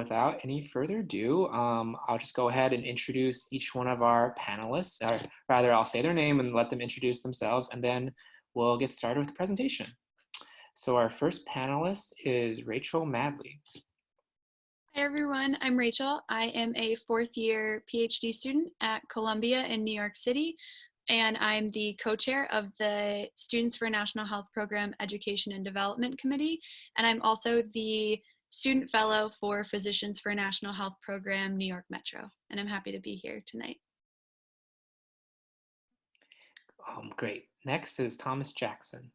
without any further ado, I'll just go ahead and introduce each one of our panelists, or rather I'll say their name and let them introduce themselves, and then we'll get started with the presentation. So our first panelist is Rachel Madley. Hi everyone, I'm Rachel. I am a fourth year PhD student at Columbia in New York City, and I'm the co-chair of the Students for National Health Program Education and Development Committee, and I'm also the student fellow for Physicians for National Health Program New York Metro, and I'm happy to be here tonight. Great. Next is Thomas Jackson.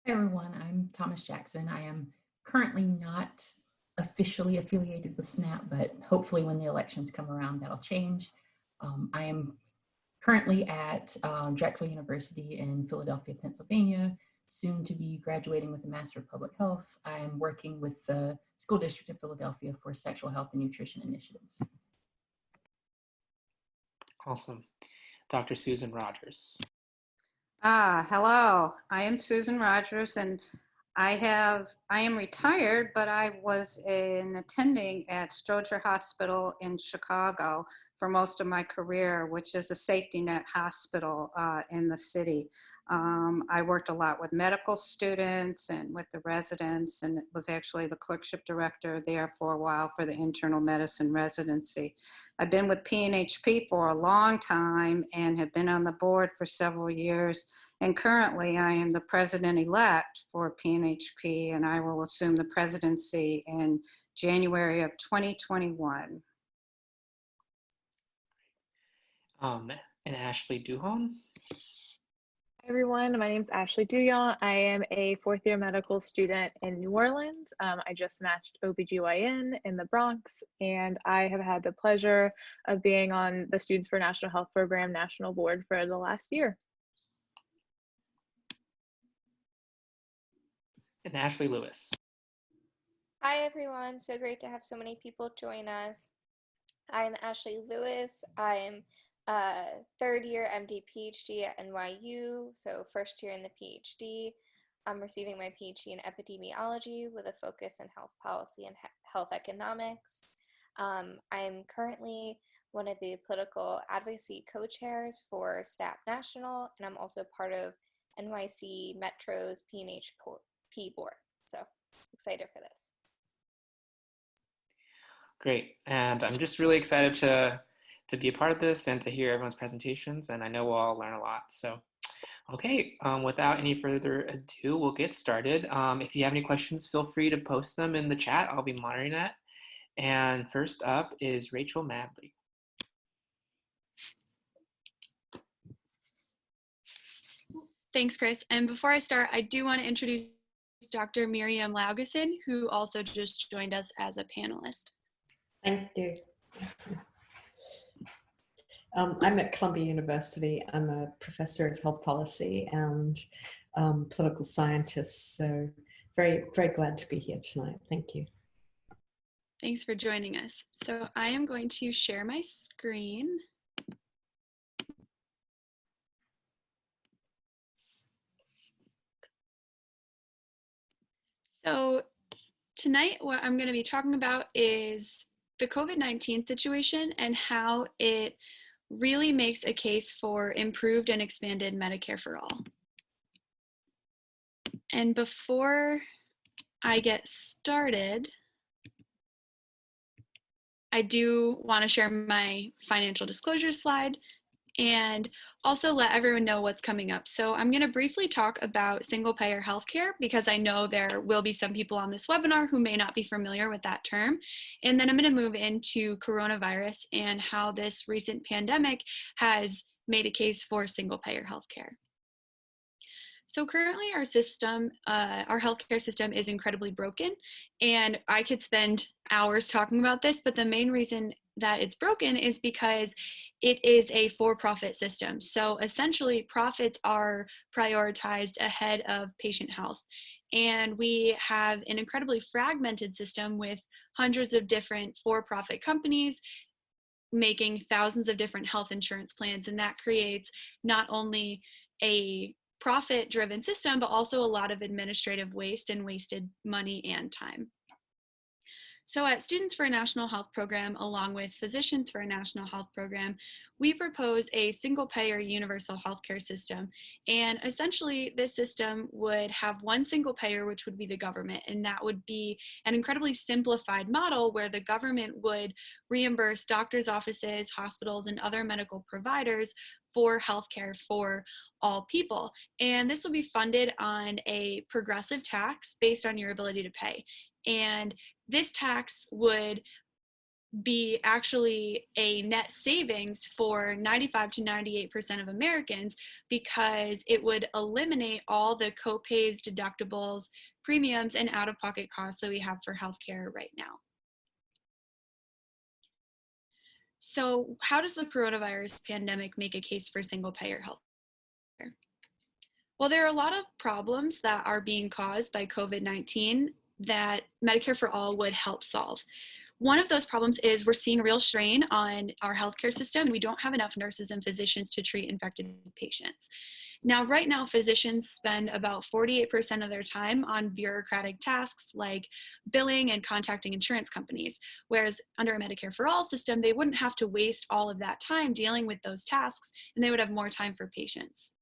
Hi everyone, I'm Thomas Jackson. I am currently not officially affiliated with SNaHP, but hopefully when the elections come around, that'll change. I am currently at Drexel University in Philadelphia, Pennsylvania, soon to be graduating with a Master of Public Health. I am working with the School District of Philadelphia for sexual health and nutrition initiatives. Awesome. Dr. Susan Rogers. Hello, I am Susan Rogers, and I am retired, but I was attending at Stroger Hospital in Chicago for most of my career, which is a safety net hospital in the city. I worked a lot with medical students and with the residents, and was actually the clerkship director there for a while for the internal medicine residency. I've been with PNHP for a long time and have been on the board for several years. And currently I am the president-elect for PNHP, and I will assume the presidency in January of 2021. And Ashley Duhon. Hi everyone, my name is Ashley Duyon. I am a fourth year medical student in New Orleans. I just matched OBGYN in the Bronx, and I have had the pleasure of being on the Students for National Health Program National Board for the last year. And Ashley Lewis. Hi everyone, so great to have so many people join us. I'm Ashley Lewis. I'm third year MD PhD at NYU, so first year in the PhD. I'm receiving my PhD in epidemiology with a focus in health policy and health economics. I'm currently one of the political advocacy co-chairs for SNaHP National, and I'm also part of NYC Metro's PNHP board, so excited for this. Great, and I'm just really excited to be a part of this and to hear everyone's presentations, and I know we'll all learn a lot. So, okay, without any further ado, we'll get started. If you have any questions, feel free to post them in the chat. I'll be monitoring that. And first up is Rachel Madley. Thanks, Chris. And before I start, I do want to introduce Dr. Miriam Laugesen, who also just joined us as a panelist. Thank you. I'm at Columbia University. I'm a professor of health policy and political scientist, so very, very glad to be here tonight. Thank you. Thanks for joining us. So I am going to share my screen. So tonight, what I'm going to be talking about is the COVID-19 situation and how it really makes a case for improved and expanded Medicare for all. And before I get started, I do want to share my financial disclosure slide and also let everyone know what's coming up. So I'm going to briefly talk about single payer healthcare because I know there will be some people on this webinar who may not be familiar with that term. And then I'm going to move into coronavirus and how this recent pandemic has made a case for single payer healthcare. So currently our system, our healthcare system is incredibly broken, and I could spend hours talking about this, but the main reason that it's broken is because it is a for-profit system. So essentially profits are prioritized ahead of patient health. And we have an incredibly fragmented system with hundreds of different for-profit companies making thousands of different health insurance plans. And that creates not only a profit-driven system, but also a lot of administrative waste and wasted money and time. So at Students for a National Health Program, along with Physicians for a National Health Program, we propose a single-payer universal healthcare system. And essentially, this system would have one single payer, which would be the government, and that would be an incredibly simplified model where the government would reimburse doctors' offices, hospitals, and other medical providers for healthcare for all people. And this will be funded on a progressive tax based on your ability to pay. And this tax would be actually a net savings for 95 to 98% of Americans because it would eliminate all the copays, deductibles, premiums, and out-of-pocket costs that we have for healthcare right now. So how does the coronavirus pandemic make a case for single-payer healthcare? Well, there are a lot of problems that are being caused by COVID-19 that Medicare for All would help solve. One of those problems is we're seeing a real strain on our healthcare system, and we don't have enough nurses and physicians to treat infected patients. Now, right now, physicians spend about 48% of their time on bureaucratic tasks like billing and contacting insurance companies, whereas under a Medicare for All system, they wouldn't have to waste all of that time dealing with those tasks, and they would have more time for patients.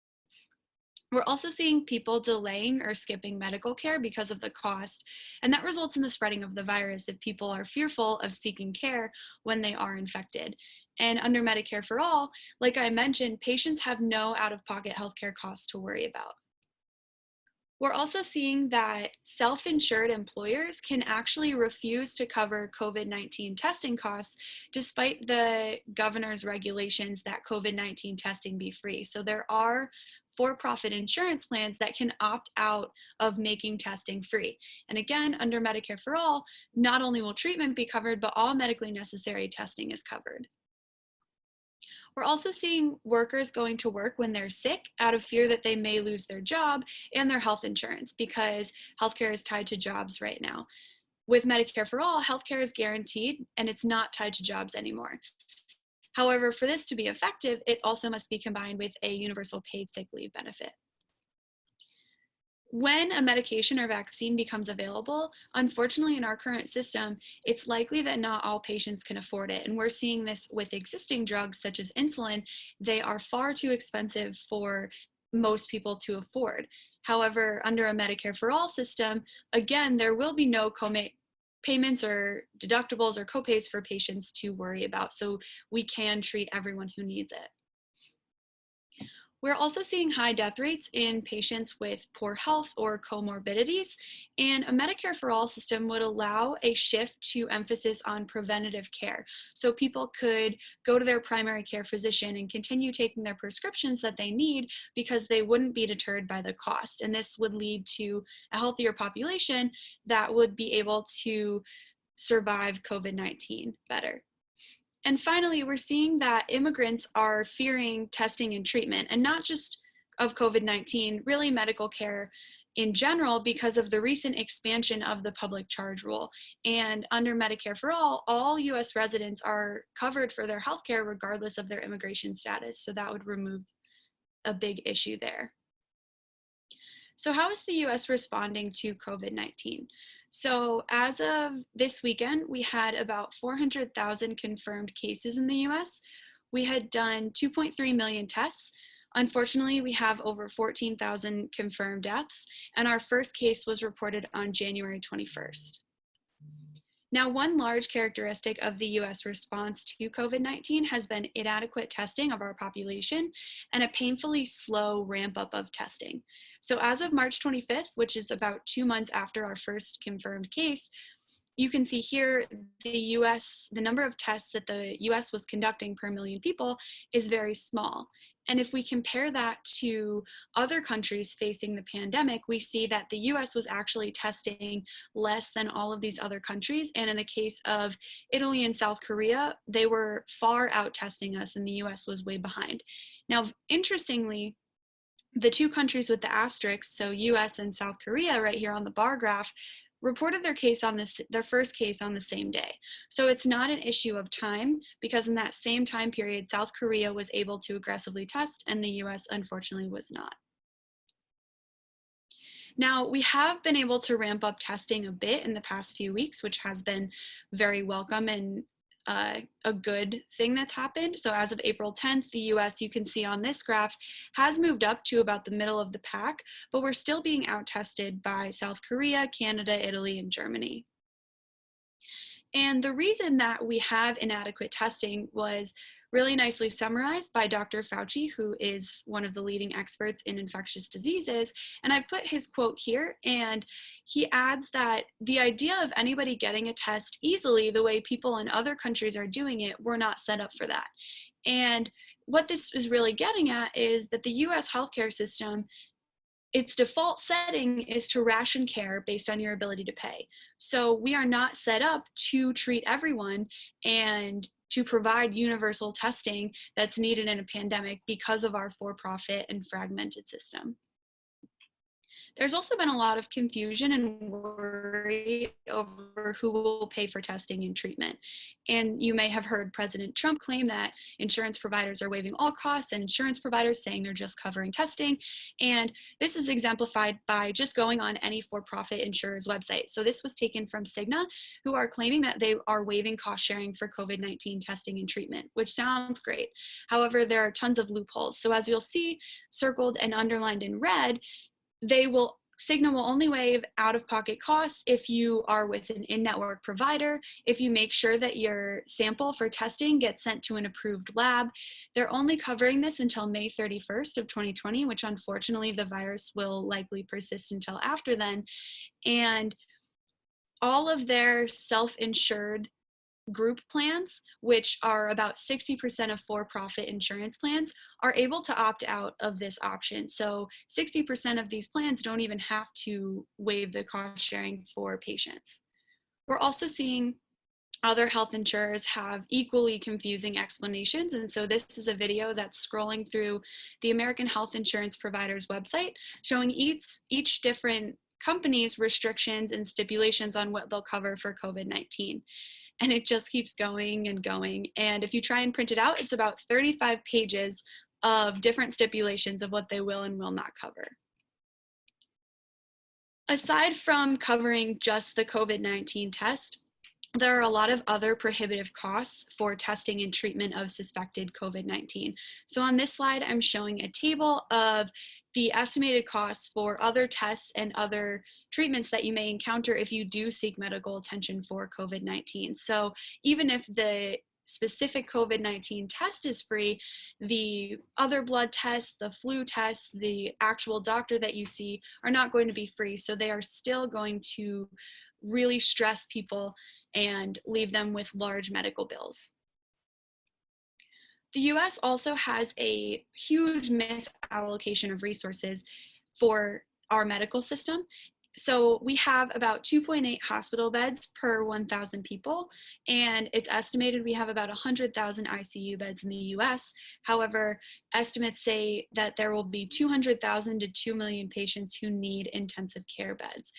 We're also seeing people delaying or skipping medical care because of the cost, and that results in the spreading of the virus if people are fearful of seeking care when they are infected. And under Medicare for All, like I mentioned, patients have no out-of-pocket healthcare costs to worry about. We're also seeing that self-insured employers can actually refuse to cover COVID-19 testing costs despite the governor's regulations that COVID-19 testing be free. So there are for-profit insurance plans that can opt out of making testing free. And again, under Medicare for All, not only will treatment be covered, but all medically necessary testing is covered. We're also seeing workers going to work when they're sick out of fear that they may lose their job and their health insurance because healthcare is tied to jobs right now. With Medicare for All, healthcare is guaranteed and it's not tied to jobs anymore. However, for this to be effective, it also must be combined with a universal paid sick leave benefit. When a medication or vaccine becomes available, unfortunately in our current system, it's likely that not all patients can afford it. And we're seeing this with existing drugs such as insulin. They are far too expensive for most people to afford. However, under a Medicare for All system, again, there will be no payments or deductibles or copays for patients to worry about. So we can treat everyone who needs it. We're also seeing high death rates in patients with poor health or comorbidities, and a Medicare for All system would allow a shift to emphasis on preventative care. So people could go to their primary care physician and continue taking their prescriptions that they need because they wouldn't be deterred by the cost. And this would lead to a healthier population that would be able to survive COVID-19 better. And finally, we're seeing that immigrants are fearing testing and treatment, and not just of COVID-19, really medical care in general because of the recent expansion of the public charge rule. And under Medicare for all US residents are covered for their healthcare regardless of their immigration status. So that would remove a big issue there. So how is the US responding to COVID-19? So as of this weekend, we had about 400,000 confirmed cases in the US. We had done 2.3 million tests. Unfortunately, we have over 14,000 confirmed deaths, and our first case was reported on January 21st. Now, one large characteristic of the US response to COVID-19 has been inadequate testing of our population and a painfully slow ramp up of testing. So as of March 25th, which is about 2 months after our first confirmed case, you can see here the number of tests that the US was conducting per million people is very small. And if we compare that to other countries facing the pandemic, we see that the US was actually testing less than all of these other countries. And in the case of Italy and South Korea, they were far out testing us and the US was way behind. Now, interestingly, the two countries with the asterisks, so US and South Korea right here on the bar graph, reported their first case on the same day. So it's not an issue of time because in that same time period, South Korea was able to aggressively test and the US unfortunately was not. Now, we have been able to ramp up testing a bit in the past few weeks, which has been very welcome and a good thing that's happened. So as of April 10th, the US, you can see on this graph, has moved up to about the middle of the pack, but we're still being out-tested by South Korea, Canada, Italy, and Germany. And the reason that we have inadequate testing was really nicely summarized by Dr. Fauci, who is one of the leading experts in infectious diseases. And I've put his quote here, and he adds that the idea of anybody getting a test easily the way people in other countries are doing it, we're not set up for that. And what this is really getting at is that the US healthcare system, its default setting is to ration care based on your ability to pay. So we are not set up to treat everyone and to provide universal testing that's needed in a pandemic because of our for-profit and fragmented system. There's also been a lot of confusion and worry over who will pay for testing and treatment. And you may have heard President Trump claim that insurance providers are waiving all costs and insurance providers saying they're just covering testing. And this is exemplified by just going on any for-profit insurer's website. So this was taken from Cigna, who are claiming that they are waiving cost sharing for COVID-19 testing and treatment, which sounds great. However, there are tons of loopholes. So as you'll see circled and underlined in red, Cigna will only waive out-of-pocket costs if you are with an in-network provider, if you make sure that your sample for testing gets sent to an approved lab. They're only covering this until May 31st of 2020, which unfortunately the virus will likely persist until after then. And all of their self-insured group plans, which are about 60% of for-profit insurance plans, are able to opt out of this option. So 60% of these plans don't even have to waive the cost sharing for patients. We're also seeing other health insurers have equally confusing explanations. And so this is a video that's scrolling through the American Health Insurance Providers website, showing each different company's restrictions and stipulations on what they'll cover for COVID-19. And it just keeps going and going. And if you try and print it out, it's about 35 pages of different stipulations of what they will and will not cover. Aside from covering just the COVID-19 test, there are a lot of other prohibitive costs for testing and treatment of suspected COVID-19. So on this slide, I'm showing a table of the estimated costs for other tests and other treatments that you may encounter if you do seek medical attention for COVID-19. So even if the specific COVID-19 test is free, the other blood tests, the flu tests, the actual doctor that you see are not going to be free. So they are still going to really stress people and leave them with large medical bills. The US also has a huge misallocation of resources for our medical system. So we have about 2.8 hospital beds per 1,000 people, and it's estimated we have about 100,000 ICU beds in the US. However, estimates say that there will be 200,000 to 2 million patients who need intensive care beds.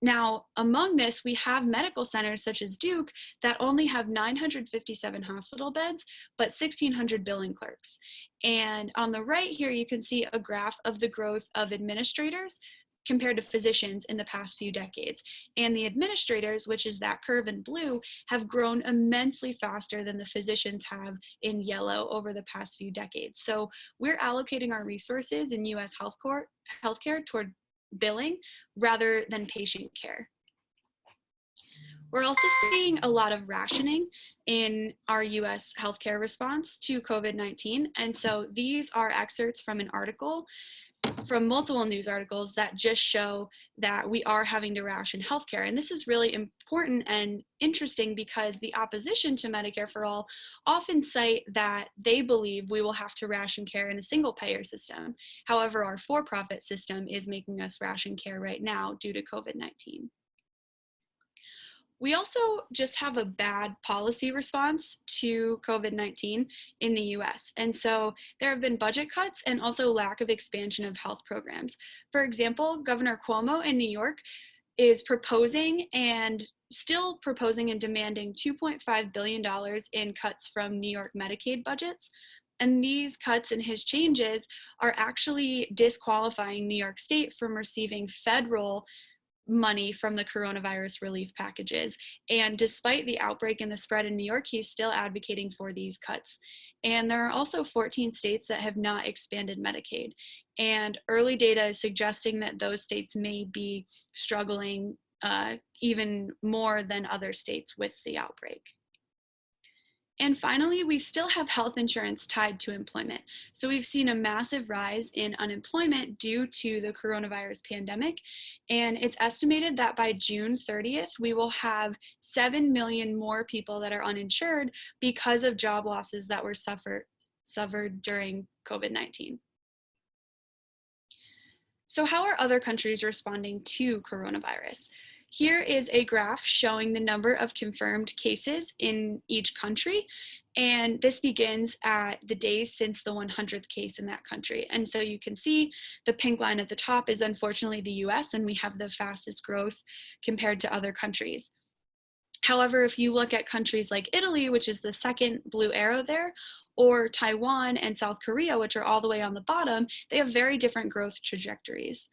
Now, among this, we have medical centers such as Duke that only have 957 hospital beds, but 1,600 billing clerks. And on the right here, you can see a graph of the growth of administrators compared to physicians in the past few decades. And the administrators, which is that curve in blue, have grown immensely faster than the physicians have in yellow over the past few decades. So we're allocating our resources in US healthcare toward billing rather than patient care. We're also seeing a lot of rationing in our US healthcare response to COVID-19. And so these are excerpts from an article, from multiple news articles that just show that we are having to ration healthcare. And this is really important and interesting because the opposition to Medicare for All often cite that they believe we will have to ration care in a single payer system. However, our for-profit system is making us ration care right now due to COVID-19. We also just have a bad policy response to COVID-19 in the US. And so there have been budget cuts and also lack of expansion of health programs. For example, Governor Cuomo in New York is proposing and still proposing and demanding $2.5 billion in cuts from New York Medicaid budgets. And these cuts and his changes are actually disqualifying New York State from receiving federal money from the coronavirus relief packages. And despite the outbreak and the spread in New York, he's still advocating for these cuts. And there are also 14 states that have not expanded Medicaid. And early data is suggesting that those states may be struggling even more than other states with the outbreak. And finally, we still have health insurance tied to employment. So we've seen a massive rise in unemployment due to the coronavirus pandemic. And it's estimated that by June 30th, we will have 7 million more people that are uninsured because of job losses that were suffered during COVID-19. So how are other countries responding to coronavirus? Here is a graph showing the number of confirmed cases in each country. And this begins at the days since the 100th case in that country. And so you can see the pink line at the top is unfortunately the US, and we have the fastest growth compared to other countries. However, if you look at countries like Italy, which is the second blue arrow there, or Taiwan and South Korea, which are all the way on the bottom, they have very different growth trajectories.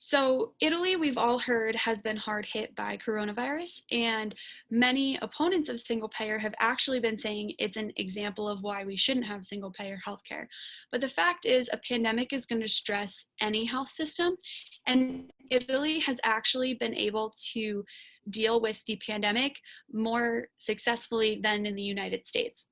So Italy, we've all heard, has been hard hit by coronavirus, and many opponents of single payer have actually been saying it's an example of why we shouldn't have single payer healthcare. But the fact is, a pandemic is going to stress any health system, and Italy has actually been able to deal with the pandemic more successfully than in the United States.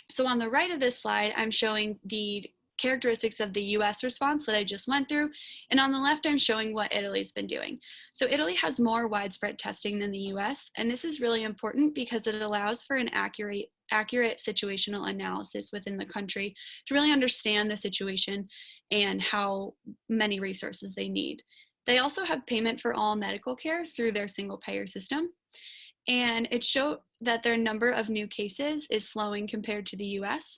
So on the right of this slide, I'm showing the characteristics of the US response that I just went through. And on the left, I'm showing what Italy's been doing. So Italy has more widespread testing than the US. And this is really important because it allows for an accurate situational analysis within the country to really understand the situation and how many resources they need. They also have payment for all medical care through their single payer system. And it showed that their number of new cases is slowing compared to the US.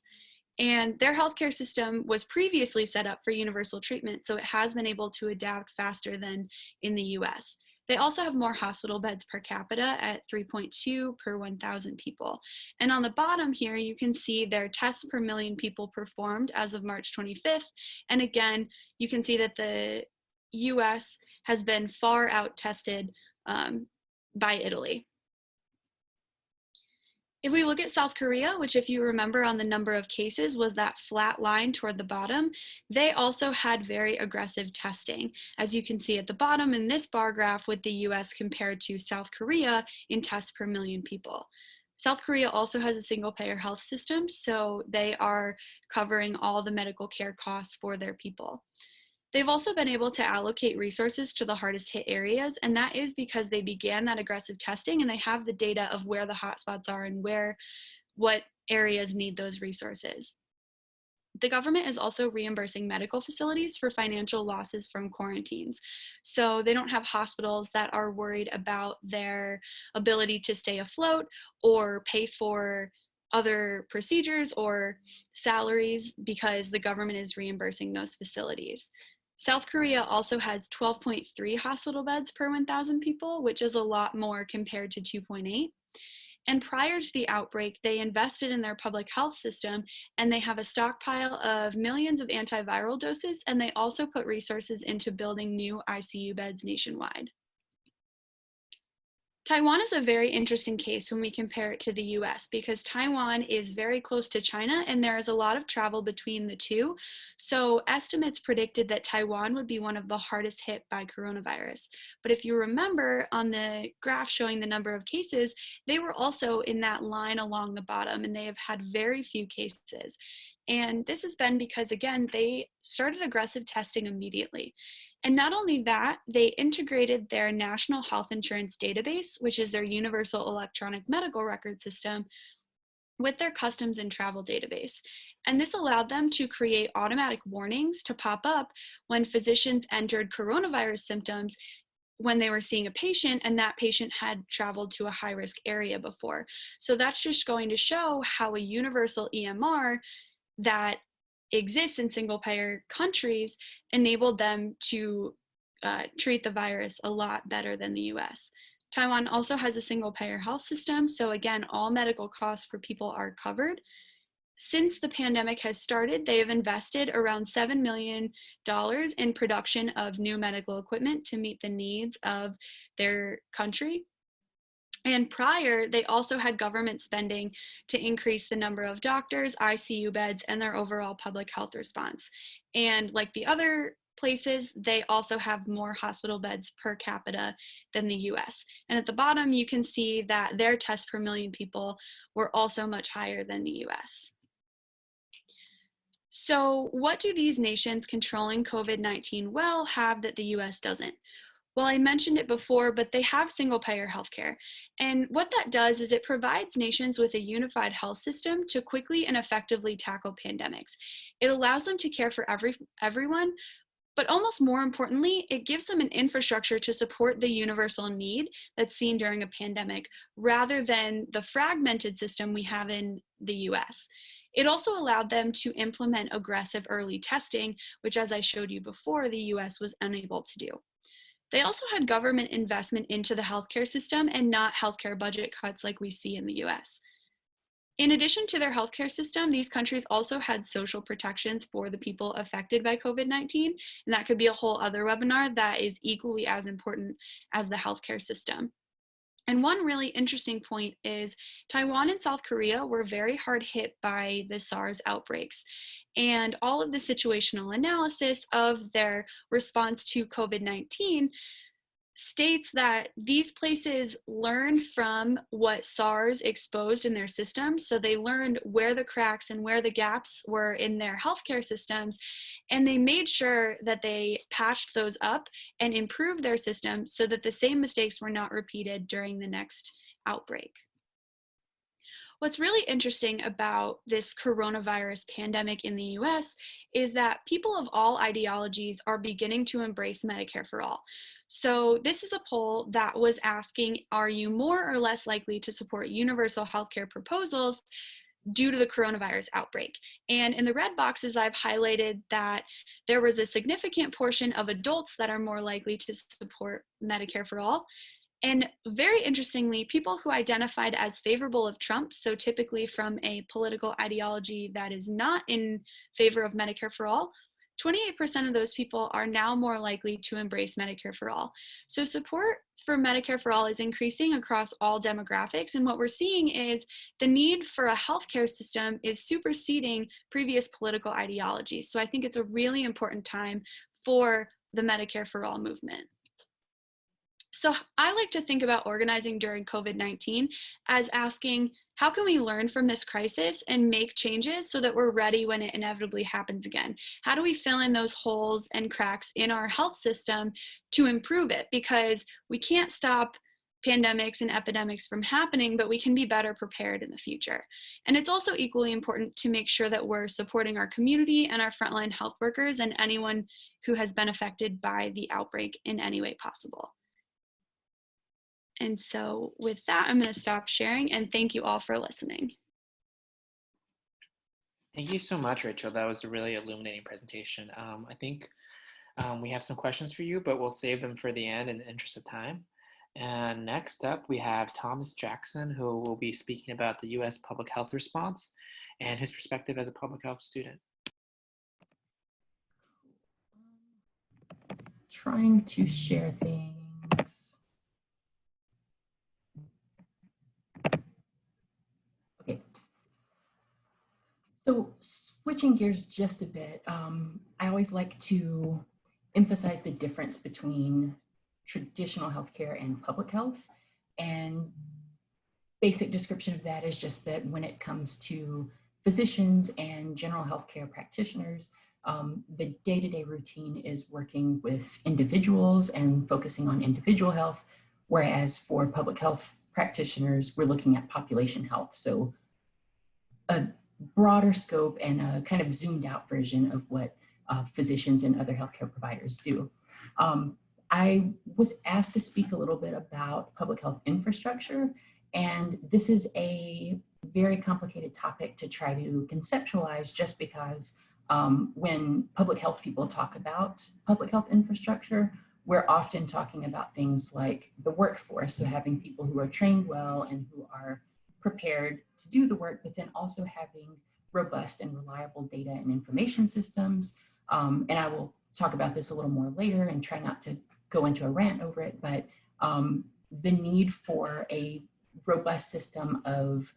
And their healthcare system was previously set up for universal treatment, so it has been able to adapt faster than in the US. They also have more hospital beds per capita at 3.2 per 1,000 people. And on the bottom here, you can see their tests per million people performed as of March 25th. And again, you can see that the US has been far out tested by Italy. If we look at South Korea, which if you remember on the number of cases was that flat line toward the bottom, they also had very aggressive testing, as you can see at the bottom in this bar graph with the US compared to South Korea in tests per million people. South Korea also has a single payer health system, so they are covering all the medical care costs for their people. They've also been able to allocate resources to the hardest hit areas, and that is because they began that aggressive testing and they have the data of where the hotspots are and what areas need those resources. The government is also reimbursing medical facilities for financial losses from quarantines. So they don't have hospitals that are worried about their ability to stay afloat or pay for other procedures or salaries because the government is reimbursing those facilities. South Korea also has 12.3 hospital beds per 1,000 people, which is a lot more compared to 2.8. And prior to the outbreak, they invested in their public health system, and they have a stockpile of millions of antiviral doses, and they also put resources into building new ICU beds nationwide. Taiwan is a very interesting case when we compare it to the US because Taiwan is very close to China and there is a lot of travel between the two. So estimates predicted that Taiwan would be one of the hardest hit by coronavirus. But if you remember on the graph showing the number of cases, they were also in that line along the bottom and they have had very few cases. And this has been because, again, they started aggressive testing immediately. And not only that, they integrated their national health insurance database, which is their universal electronic medical record system, with their customs and travel database. And this allowed them to create automatic warnings to pop up when physicians entered coronavirus symptoms when they were seeing a patient and that patient had traveled to a high-risk area before. So that's just going to show how a universal EMR that exists in single payer countries enabled them to treat the virus a lot better than the US. Taiwan also has a single payer health system. So again, all medical costs for people are covered. since the pandemic has started, they have invested around $7 million in production of new medical equipment to meet the needs of their country. And prior, they also had government spending to increase the number of doctors, ICU beds, and their overall public health response. And like the other places, they also have more hospital beds per capita than the US. And at the bottom, you can see that their tests per million people were also much higher than the US. So what do these nations controlling COVID-19 well have that the US doesn't? Well, I mentioned it before, but they have single-payer healthcare. And what that does is it provides nations with a unified health system to quickly and effectively tackle pandemics. It allows them to care for everyone, but almost more importantly, it gives them an infrastructure to support the universal need that's seen during a pandemic, rather than the fragmented system we have in the US. It also allowed them to implement aggressive early testing, which, as I showed you before, the US was unable to do. They also had government investment into the healthcare system and not healthcare budget cuts like we see in the US. In addition to their healthcare system, these countries also had social protections for the people affected by COVID-19, and that could be a whole other webinar that is equally as important as the healthcare system. And one really interesting point is Taiwan and South Korea were very hard hit by the SARS outbreaks. And all of the situational analysis of their response to COVID-19 states that these places learned from what SARS exposed in their systems. So they learned where the cracks and where the gaps were in their healthcare systems, and they made sure that they patched those up and improved their system so that the same mistakes were not repeated during the next outbreak. What's really interesting about this coronavirus pandemic in the US is that people of all ideologies are beginning to embrace Medicare for all. So this is a poll that was asking, are you more or less likely to support universal healthcare proposals due to the coronavirus outbreak? And in the red boxes, I've highlighted that there was a significant portion of adults that are more likely to support Medicare for all. And very interestingly, people who identified as favorable of Trump, so typically from a political ideology that is not in favor of Medicare for all, 28% of those people are now more likely to embrace Medicare for all. So support for Medicare for all is increasing across all demographics. And what we're seeing is the need for a healthcare system is superseding previous political ideologies. So I think it's a really important time for the Medicare for all movement. So I like to think about organizing during COVID-19 as asking, how can we learn from this crisis and make changes so that we're ready when it inevitably happens again? How do we fill in those holes and cracks in our health system to improve it? Because we can't stop pandemics and epidemics from happening, but we can be better prepared in the future. And it's also equally important to make sure that we're supporting our community and our frontline health workers and anyone who has been affected by the outbreak in any way possible. And so with that, I'm going to stop sharing and thank you all for listening. Thank you so much, Rachel. That was a really illuminating presentation. I think we have some questions for you, but we'll save them for the end in the interest of time. And next up, we have Thomas Jackson, who will be speaking about the U.S. public health response and his perspective as a public health student. Trying to share things. Okay. So switching gears just a bit, I always like to emphasize the difference between traditional healthcare and public health. And basic description of that is just that when it comes to physicians and general healthcare practitioners, the day-to-day routine is working with individuals and focusing on individual health, whereas for public health practitioners, we're looking at population health. So a broader scope and a kind of zoomed out version of what physicians and other healthcare providers do. I was asked to speak a little bit about public health infrastructure, and this is a very complicated topic to try to conceptualize just because when public health people talk about public health infrastructure, we're often talking about things like the workforce, so having people who are trained well and who are prepared to do the work, but then also having robust and reliable data and information systems. And I will talk about this a little more later and try not to go into a rant over it, but the need for a robust system of,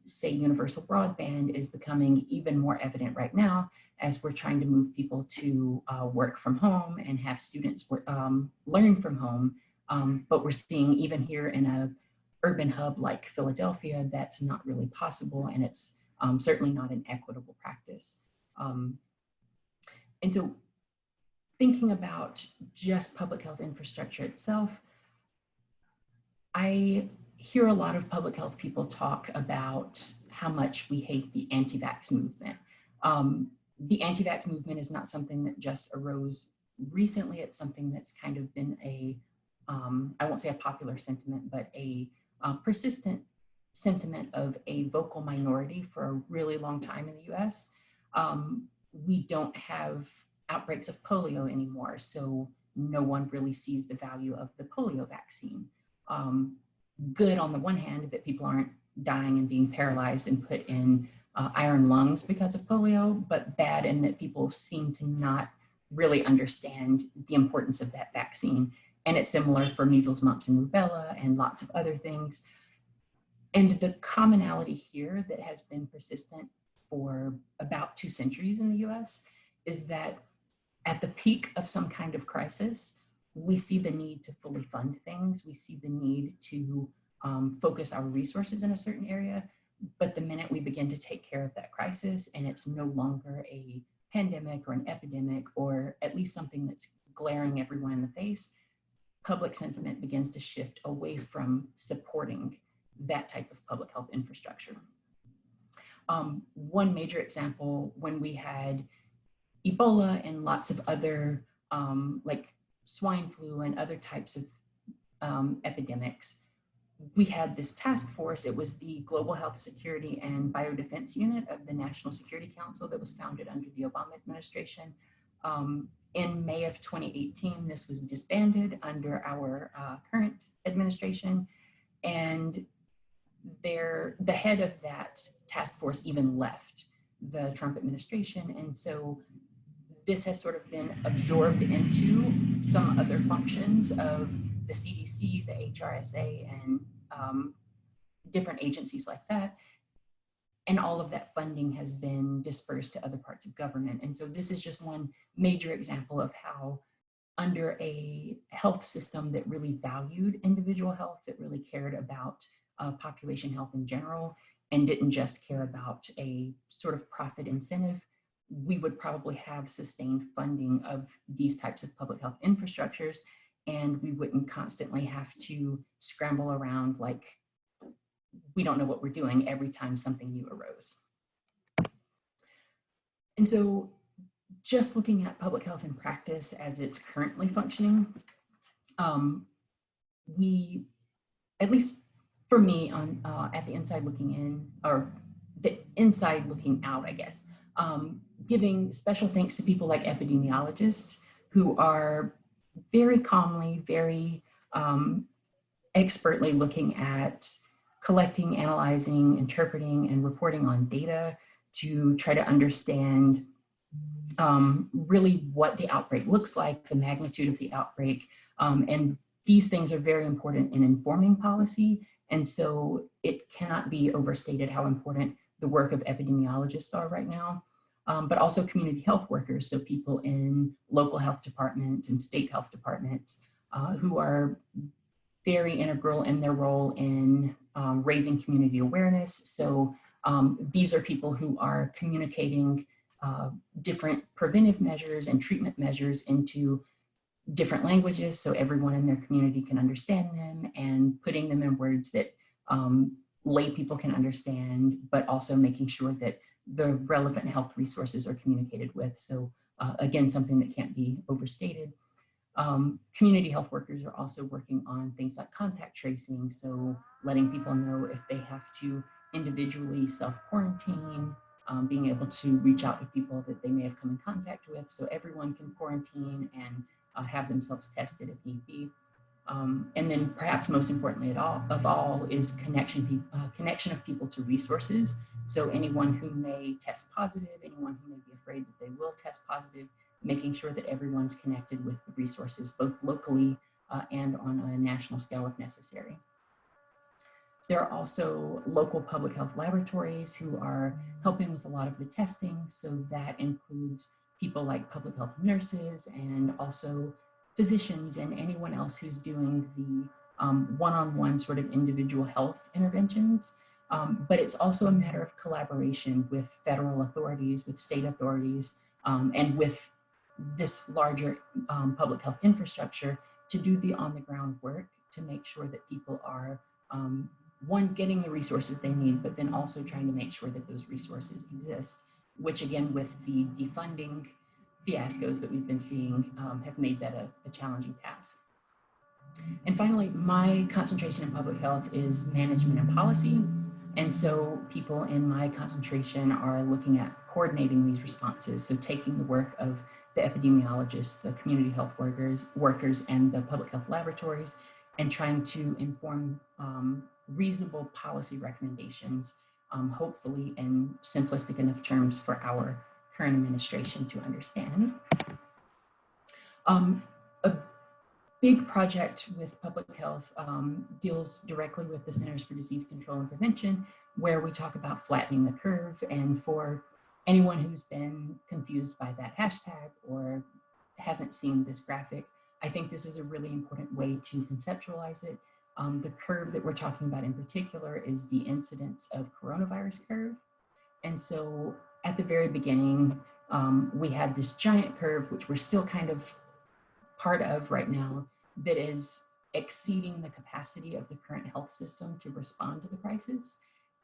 say, universal broadband is becoming even more evident right now as we're trying to move people to work from home and have students learn from home. But we're seeing even here in a urban hub like Philadelphia, that's not really possible, and it's certainly not an equitable practice. And so thinking about just public health infrastructure itself, I hear a lot of public health people talk about how much we hate the anti-vax movement. The anti-vax movement is not something that just arose recently. It's something that's kind of been a, I won't say a popular sentiment, but a persistent sentiment of a vocal minority for a really long time in the US. We don't have outbreaks of polio anymore, so no one really sees the value of the polio vaccine. Good on the one hand that people aren't dying and being paralyzed and put in iron lungs because of polio, but bad in that people seem to not really understand the importance of that vaccine. And it's similar for measles, mumps, and rubella and lots of other things. And the commonality here that has been persistent for about 2 centuries in the US is that at the peak of some kind of crisis, we see the need to fully fund things. We see the need to focus our resources in a certain area. But the minute we begin to take care of that crisis and it's no longer a pandemic or an epidemic, or at least something that's glaring everyone in the face, public sentiment begins to shift away from supporting that type of public health infrastructure. One major example, when we had Ebola and lots of other like swine flu and other types of epidemics, we had this task force. It was the Global Health Security and Biodefense Unit of the National Security Council that was founded under the Obama administration. In May of 2018, this was disbanded under our current administration, and the head of that task force even left the Trump administration, and so this has sort of been absorbed into some other functions of the CDC, the HRSA, and different agencies like that. And all of that funding has been dispersed to other parts of government. And so this is just one major example of how under a health system that really valued individual health, that really cared about population health in general, and didn't just care about a sort of profit incentive, we would probably have sustained funding of these types of public health infrastructures, and we wouldn't constantly have to scramble around like we don't know what we're doing every time something new arose. And so just looking at public health in practice as it's currently functioning, we, at least for me on at the inside looking in, or the inside looking out, I guess, giving special thanks to people like epidemiologists who are very calmly, very expertly looking at collecting, analyzing, interpreting, and reporting on data to try to understand really what the outbreak looks like, the magnitude of the outbreak. And these things are very important in informing policy. And so it cannot be overstated how important the work of epidemiologists are right now. But also community health workers, so people in local health departments and state health departments who are very integral in their role in raising community awareness. So these are people who are communicating different preventive measures and treatment measures into different languages so everyone in their community can understand them, and putting them in words that lay people can understand, but also making sure that the relevant health resources are communicated with. So again, something that can't be overstated. Community health workers are also working on things like contact tracing. So letting people know if they have to individually self-quarantine, being able to reach out to people that they may have come in contact with so everyone can quarantine and have themselves tested if need be. And then perhaps most importantly of all is connection of people to resources. So anyone who may test positive, anyone who may be afraid that they will test positive, making sure that everyone's connected with the resources, both locally and on a national scale if necessary. There are also local public health laboratories who are helping with a lot of the testing. So that includes people like public health nurses and also physicians and anyone else who's doing the one-on-one sort of individual health interventions. But it's also a matter of collaboration with federal authorities, with state authorities, and with this larger public health infrastructure to do the on-the-ground work to make sure that people are one, getting the resources they need, but then also trying to make sure that those resources exist, which again, with the defunding fiascos that we've been seeing, have made that a challenging task. And finally, my concentration in public health is management and policy. And so people in my concentration are looking at coordinating these responses. So taking the work of the epidemiologists, the community health workers, and the public health laboratories, and trying to inform reasonable policy recommendations, hopefully in simplistic enough terms for our current administration to understand. A big project with public health deals directly with the Centers for Disease Control and Prevention, where we talk about flattening the curve. And for anyone who's been confused by that hashtag or hasn't seen this graphic, I think this is a really important way to conceptualize it. The curve that we're talking about in particular is the incidence of coronavirus curve. And so at the very beginning, we had this giant curve, which we're still kind of part of right now, that is exceeding the capacity of the current health system to respond to the crisis.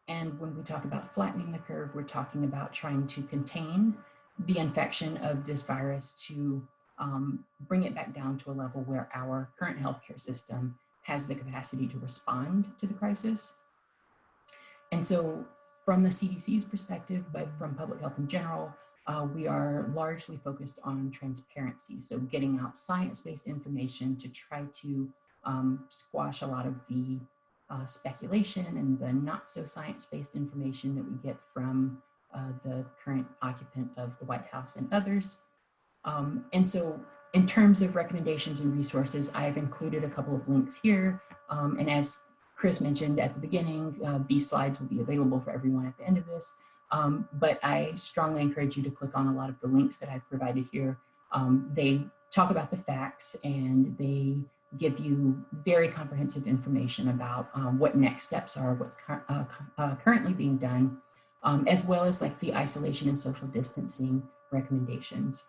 And when we talk about flattening the curve, we're talking about trying to contain the infection of this virus to bring it back down to a level where our current healthcare system has the capacity to respond to the crisis. And so from the CDC's perspective, but from public health in general, we are largely focused on transparency. So getting out science-based information to try to squash a lot of the speculation and the not so science-based information that we get from the current occupant of the White House and others. And so in terms of recommendations and resources, I've included a couple of links here. And as Chris mentioned at the beginning, these slides will be available for everyone at the end of this. But I strongly encourage you to click on a lot of the links that I've provided here. They talk about the facts and they give you very comprehensive information about what next steps are, what's currently being done, as well as like the isolation and social distancing recommendations.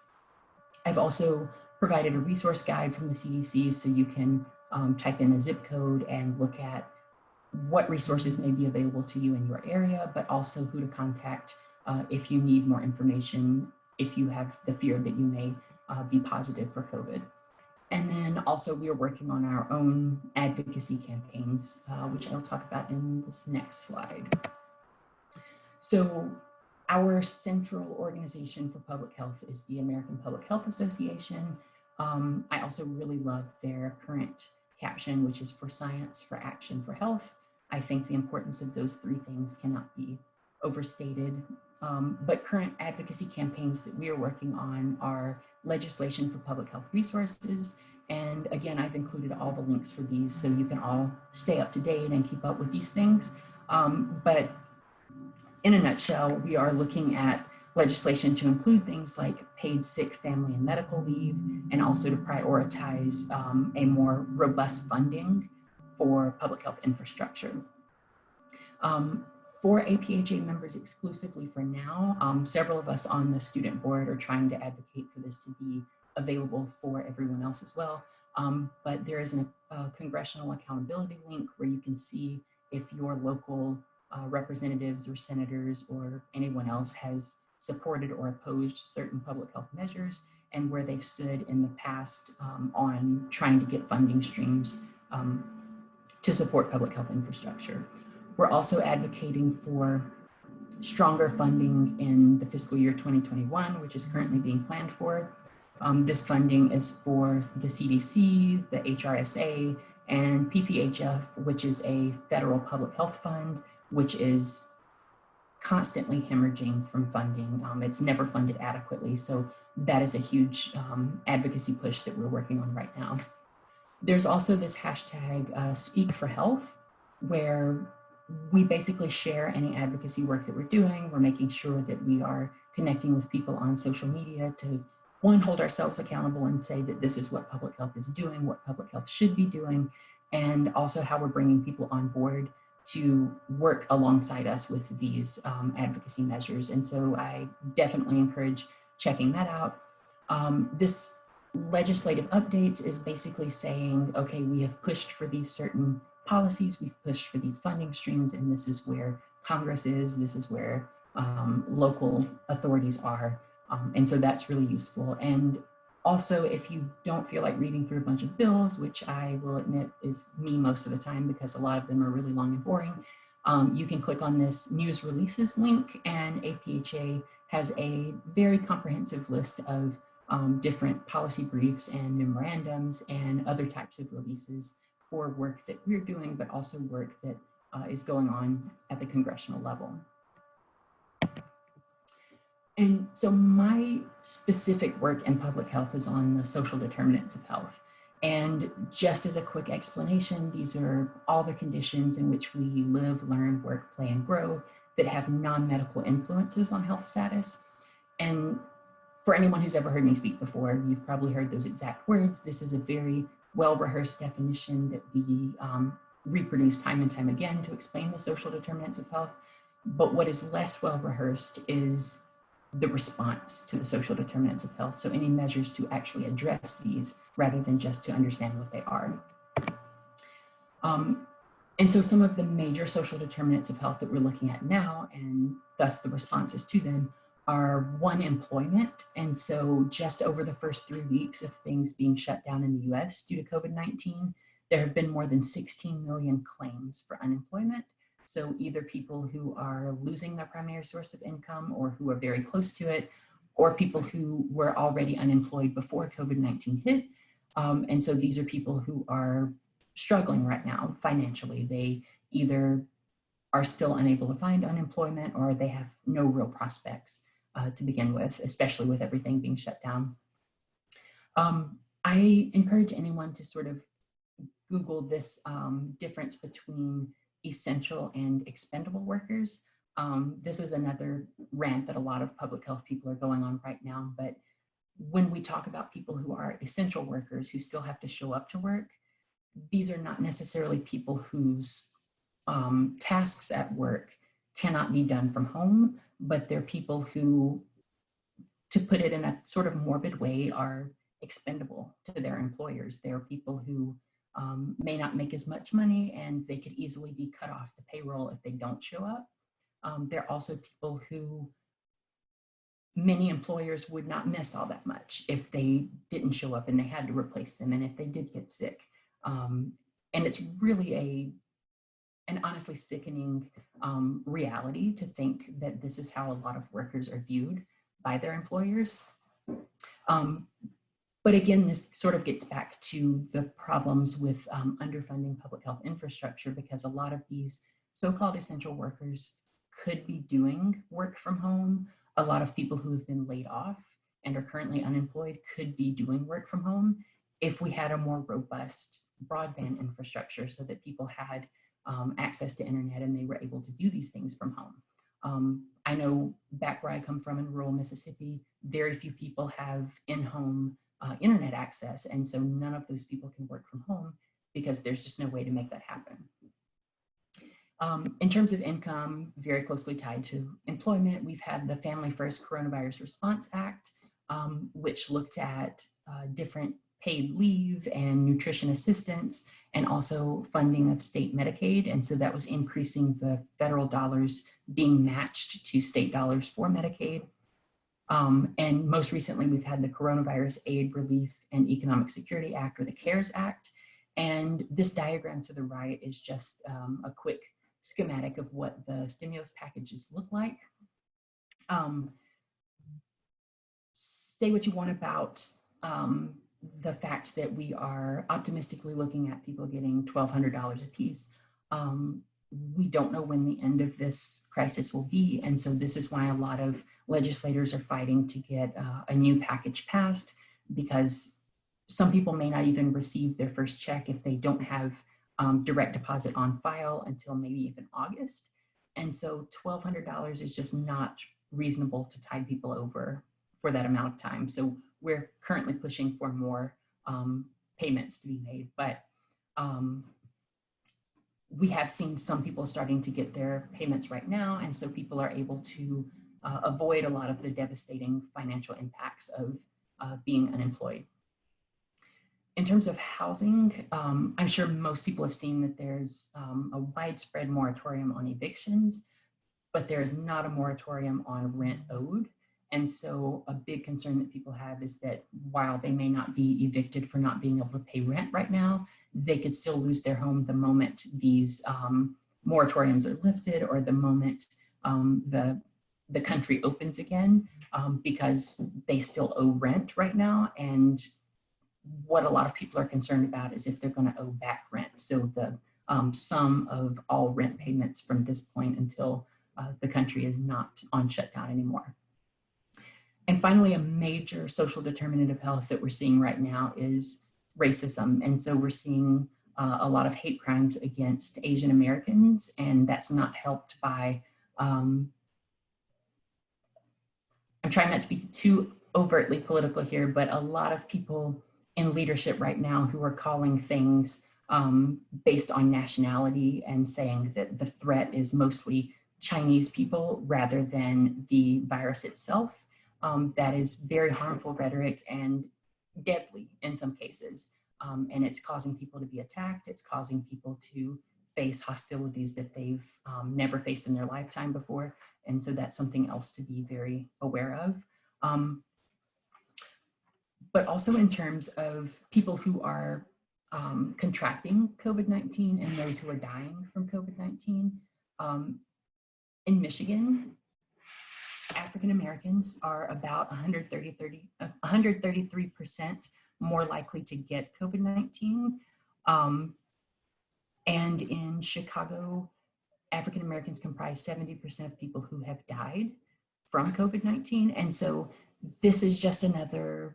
I've also provided a resource guide from the CDC so you can type in a zip code and look at what resources may be available to you in your area, but also who to contact if you need more information, if you have the fear that you may be positive for COVID. And then also we are working on our own advocacy campaigns, which I'll talk about in this next slide. So our central organization for public health is the American Public Health Association. I also really love their current caption, which is for science, for action, for health. I think the importance of those three things cannot be overstated. But current advocacy campaigns that we are working on are legislation for public health resources. And again, I've included all the links for these so you can all stay up to date and keep up with these things. But in a nutshell, we are looking at legislation to include things like paid sick, family, and medical leave, and also to prioritize a more robust funding for public health infrastructure. For APHA members exclusively for now, several of us on the student board are trying to advocate for this to be available for everyone else as well. But there is a congressional accountability link where you can see if your local representatives or senators or anyone else has supported or opposed certain public health measures and where they've stood in the past on trying to get funding streams to support public health infrastructure. We're also advocating for stronger funding in the fiscal year 2021, which is currently being planned for. This funding is for the CDC, the HRSA, and PPHF, which is a federal public health fund, which is constantly hemorrhaging from funding. It's never funded adequately. So that is a huge advocacy push that we're working on right now. There's also this hashtag Speak for Health, where we basically share any advocacy work that we're doing. We're making sure that we are connecting with people on social media to, one, hold ourselves accountable and say that this is what public health is doing, what public health should be doing, and also how we're bringing people on board to work alongside us with these advocacy measures. And so I definitely encourage checking that out. This legislative updates is basically saying, okay, we have pushed for these certain policies, we've pushed for these funding streams, and this is where Congress is, this is where local authorities are. And so that's really useful. And also, if you don't feel like reading through a bunch of bills, which I will admit is me most of the time because a lot of them are really long and boring, you can click on this news releases link, and APHA has a very comprehensive list of different policy briefs and memorandums and other types of releases for work that we're doing, but also work that is going on at the congressional level. And so my specific work in public health is on the social determinants of health. And just as a quick explanation, these are all the conditions in which we live, learn, work, play, and grow that have non-medical influences on health status. And for anyone who's ever heard me speak before, you've probably heard those exact words. This is a very well-rehearsed definition that we reproduce time and time again to explain the social determinants of health. But what is less well-rehearsed is the response to the social determinants of health. So any measures to actually address these rather than just to understand what they are. And so some of the major social determinants of health that we're looking at now, and thus the responses to them, are one, employment. And so just over the first 3 weeks of things being shut down in the US due to COVID-19, there have been more than 16 million claims for unemployment. So either people who are losing their primary source of income or who are very close to it, or people who were already unemployed before COVID-19 hit. And so these are people who are struggling right now financially. They either are still unable to find unemployment or they have no real prospects to begin with, especially with everything being shut down. I encourage anyone to sort of Google this difference between essential and expendable workers. This is another rant that a lot of public health people are going on right now, but when we talk about people who are essential workers who still have to show up to work, these are not necessarily people whose tasks at work cannot be done from home, but they're people who, to put it in a sort of morbid way, are expendable to their employers. They're people who may not make as much money and they could easily be cut off the payroll if they don't show up. They're also people who many employers would not miss all that much if they didn't show up and they had to replace them and if they did get sick. And it's really an honestly sickening reality to think that this is how a lot of workers are viewed by their employers. But again, this sort of gets back to the problems with underfunding public health infrastructure, because a lot of these so-called essential workers could be doing work from home. A lot of people who have been laid off and are currently unemployed could be doing work from home if we had a more robust broadband infrastructure so that people had access to internet and they were able to do these things from home. I know back where I come from in rural Mississippi, very few people have in-home internet access, and so none of those people can work from home because there's just no way to make that happen. In terms of income, very closely tied to employment, we've had the Family First Coronavirus Response Act, which looked at different paid leave and nutrition assistance, and also funding of state Medicaid. And so that was increasing the federal dollars being matched to state dollars for Medicaid. And most recently, we've had the Coronavirus Aid, Relief, and Economic Security Act, or the CARES Act. And this diagram to the right is just a quick schematic of what the stimulus packages look like. Say what you want about the fact that we are optimistically looking at people getting $1,200 a piece. We don't know when the end of this crisis will be. And so this is why a lot of legislators are fighting to get a new package passed, because some people may not even receive their first check if they don't have direct deposit on file until maybe even August. And so $1,200 is just not reasonable to tide people over for that amount of time. So we're currently pushing for more payments to be made, but we have seen some people starting to get their payments right now, and so people are able to avoid a lot of the devastating financial impacts of being unemployed. In terms of housing, I'm sure most people have seen that there's a widespread moratorium on evictions, but there is not a moratorium on rent owed. And so a big concern that people have is that while they may not be evicted for not being able to pay rent right now, they could still lose their home the moment these moratoriums are lifted, or the moment the country opens again, because they still owe rent right now. And what a lot of people are concerned about is if they're going to owe back rent. So the sum of all rent payments from this point until the country is not on shutdown anymore. And finally, a major social determinant of health that we're seeing right now is racism. And so we're seeing a lot of hate crimes against Asian Americans, and that's not helped by, I'm trying not to be too overtly political here, but a lot of people in leadership right now who are calling things based on nationality and saying that the threat is mostly Chinese people rather than the virus itself. That is very harmful rhetoric and deadly in some cases. And it's causing people to be attacked. It's causing people to face hostilities that they've never faced in their lifetime before. And so that's something else to be very aware of. But also in terms of people who are contracting COVID-19 and those who are dying from COVID-19. In Michigan, African Americans are about 133% more likely to get COVID-19. And in Chicago, African Americans comprise 70% of people who have died from COVID-19. And so this is just another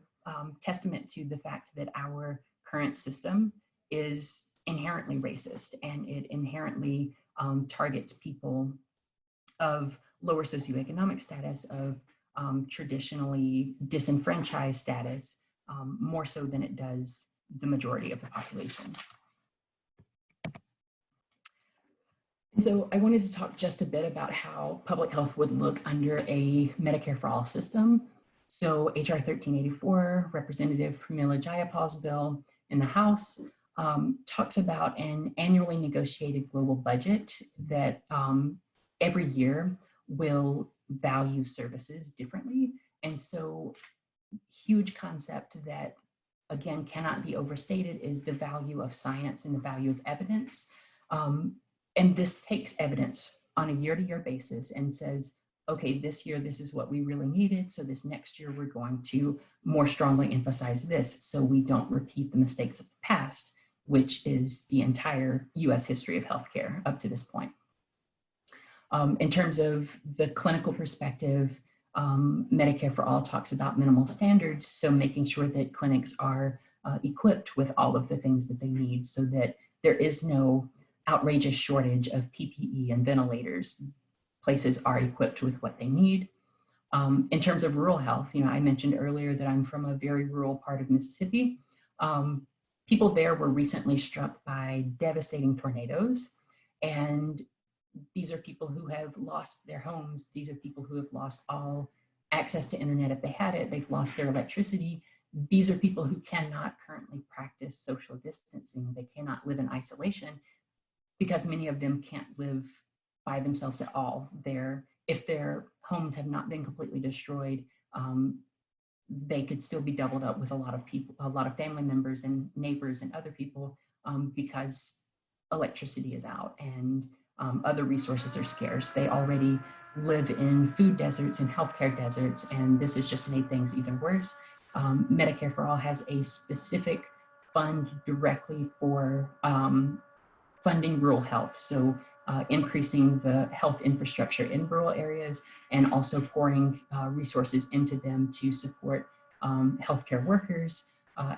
testament to the fact that our current system is inherently racist, and it inherently targets people of lower socioeconomic status, of traditionally disenfranchised status, more so than it does the majority of the population. And so I wanted to talk just a bit about how public health would look under a Medicare for All system. So HR 1384, Representative Pramila Jayapal's bill in the House talks about an annually negotiated global budget that every year will value services differently. And so huge concept that, again, cannot be overstated is the value of science and the value of evidence. And this takes evidence on a year-to-year basis and says, okay, this year, this is what we really needed. So this next year, we're going to more strongly emphasize this so we don't repeat the mistakes of the past, which is the entire US history of healthcare up to this point. In terms of the clinical perspective, Medicare for All talks about minimal standards. So making sure that clinics are equipped with all of the things that they need so that there is no outrageous shortage of PPE and ventilators. Places are equipped with what they need. In terms of rural health, I mentioned earlier that I'm from a very rural part of Mississippi. People there were recently struck by devastating tornadoes, and these are people who have lost their homes. These are people who have lost all access to internet if they had it. They've lost their electricity. These are people who cannot currently practice social distancing. They cannot live in isolation because many of them can't live by themselves at all. If their homes have not been completely destroyed, they could still be doubled up with a lot of people, a lot of family members and neighbors and other people because electricity is out and other resources are scarce. They already live in food deserts and healthcare deserts, and this has just made things even worse. Medicare for All has a specific fund directly for funding rural health. So increasing the health infrastructure in rural areas and also pouring resources into them to support healthcare workers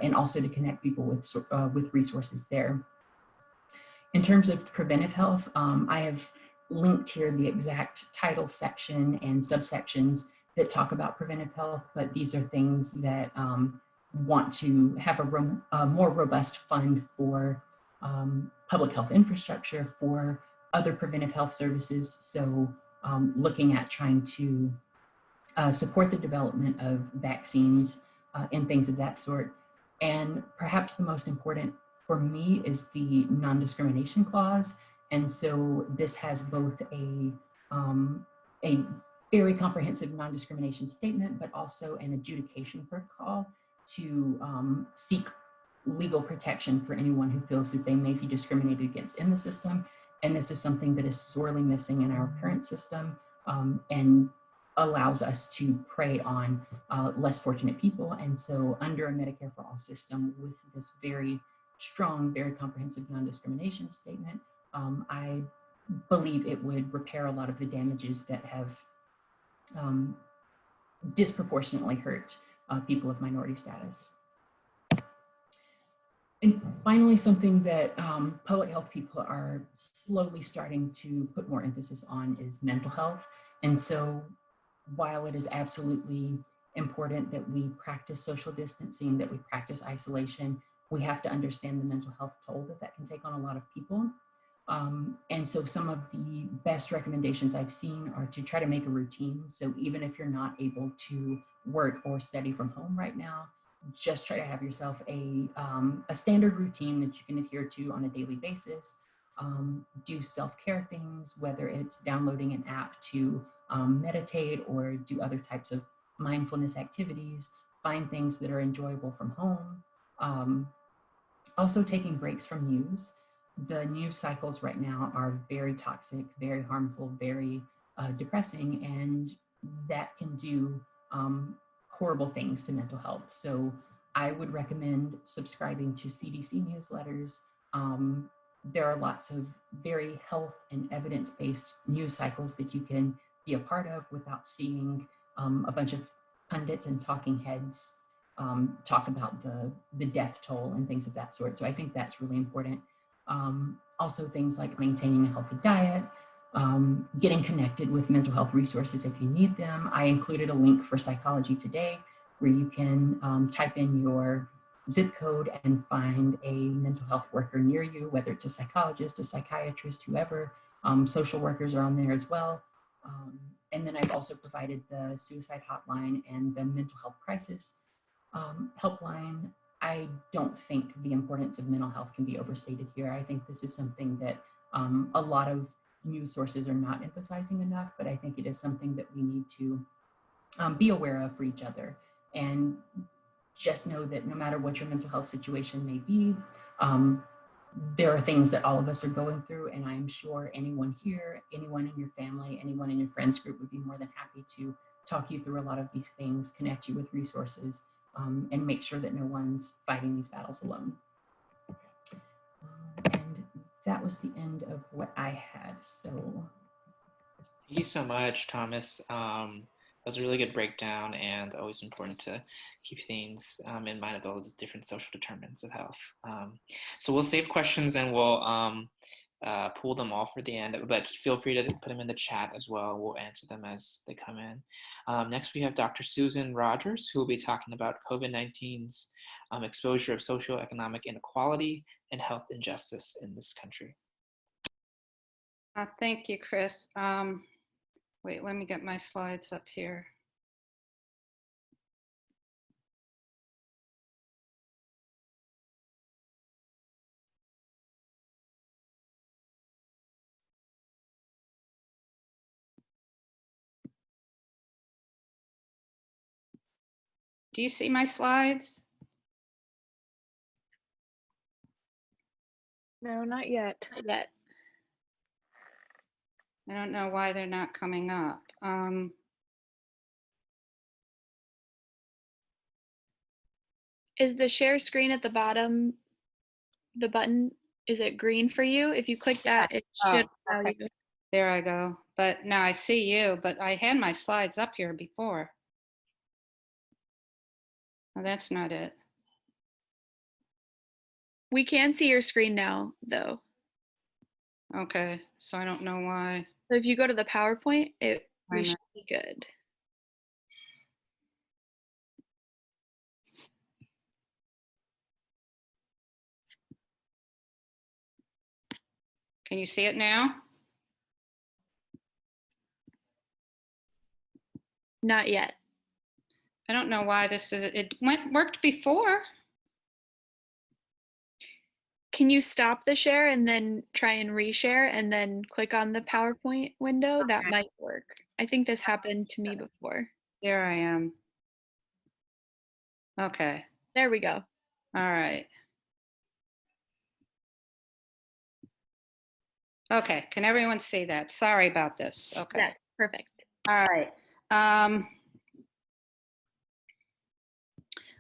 and also to connect people with resources there. In terms of preventive health, I have linked here the exact title section and subsections that talk about preventive health, but these are things that want to have a more robust fund for public health infrastructure, for other preventive health services. So looking at trying to support the development of vaccines and things of that sort. And perhaps the most important for me is the non-discrimination clause. And so this has both a very comprehensive non-discrimination statement, but also an adjudication protocol to seek legal protection for anyone who feels that they may be discriminated against in the system. And this is something that is sorely missing in our current system and allows us to prey on less fortunate people. And so under a Medicare for All system with this very strong, very comprehensive non-discrimination statement, I believe it would repair a lot of the damages that have disproportionately hurt people of minority status. And finally, something that public health people are slowly starting to put more emphasis on is mental health. And so while it is absolutely important that we practice social distancing, that we practice isolation, we have to understand the mental health toll that can take on a lot of people. And so some of the best recommendations I've seen are to try to make a routine. So even if you're not able to work or study from home right now, just try to have yourself a standard routine that you can adhere to on a daily basis. Do self-care things, whether it's downloading an app to meditate or do other types of mindfulness activities, find things that are enjoyable from home. Also taking breaks from news. The news cycles right now are very toxic, very harmful, very depressing, and that can do horrible things to mental health. So I would recommend subscribing to CDC newsletters. There are lots of very health and evidence-based news cycles that you can be a part of without seeing a bunch of pundits and talking heads talk about the death toll and things of that sort. So I think that's really important. Also things like maintaining a healthy diet, getting connected with mental health resources if you need them. I included a link for Psychology Today where you can type in your zip code and find a mental health worker near you, whether it's a psychologist, a psychiatrist, whoever. Social workers are on there as well. And then I've also provided the suicide hotline and the mental health crisis helpline. I don't think the importance of mental health can be overstated here. I think this is something that a lot of news sources are not emphasizing enough, but I think it is something that we need to be aware of for each other. And just know that no matter what your mental health situation may be, there are things that all of us are going through, and I'm sure anyone here, anyone in your family, anyone in your friends group would be more than happy to talk you through a lot of these things, connect you with resources, and make sure that no one's fighting these battles alone. And that was the end of what I had. So thank you so much, Thomas. That was a really good breakdown, and always important to keep things in mind of all those different social determinants of health. So we'll save questions and we'll pull them all for the end, but feel free to put them in the chat as well. We'll answer them as they come in. Next, we have Dr. Susan Rogers, who will be talking about COVID-19's exposure of socioeconomic inequality and health injustice in this country. Thank you, Chris. Wait, let me get my slides up here. Do you see my slides? No, not yet. I don't know why they're not coming up. Is the share screen at the bottom, the button, is it green for you? If you click that, it should allow Okay. you. There I go. But now I see you, but I had my slides up here before. Oh, that's not it. We can see your screen now, though. Okay, so I don't know why. So if you go to the PowerPoint, we I'm should be good. Can you see it now? Not yet. I don't know why this is, it worked before. Can you stop the share and then try and reshare and then click on the PowerPoint window? That might work. I think this happened to me before. There I am. Okay, There we go. all right. Okay, can everyone see that? Sorry about this. Okay. Yes, perfect. All right.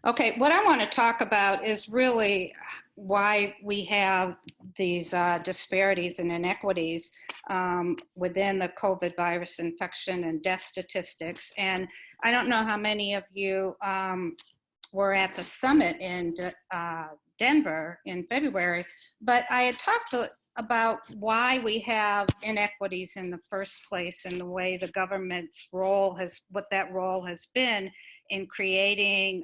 Okay, what I want to talk about is really why we have these disparities and inequities within the COVID virus infection and death statistics. And I don't know how many of you were at the summit in Denver in February, but I had talked about why we have inequities in the first place and the way the government's role has, what that role has been in creating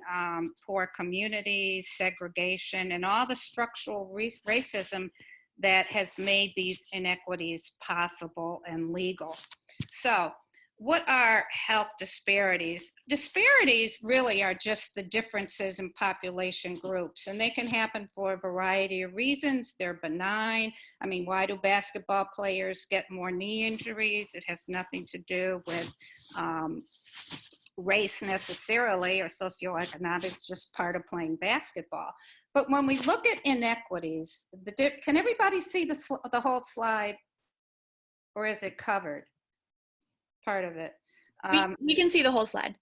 poor communities, segregation, and all the structural racism that has made these inequities possible and legal. So, what are health disparities? Disparities really are just the differences in population groups, and they can happen for a variety of reasons. They're benign. I mean, why do basketball players get more knee injuries? It has nothing to do with race necessarily or socioeconomics, just part of playing basketball. But when we look at inequities, can everybody see the whole slide, or is it covered? Part of it. We can see the whole slide.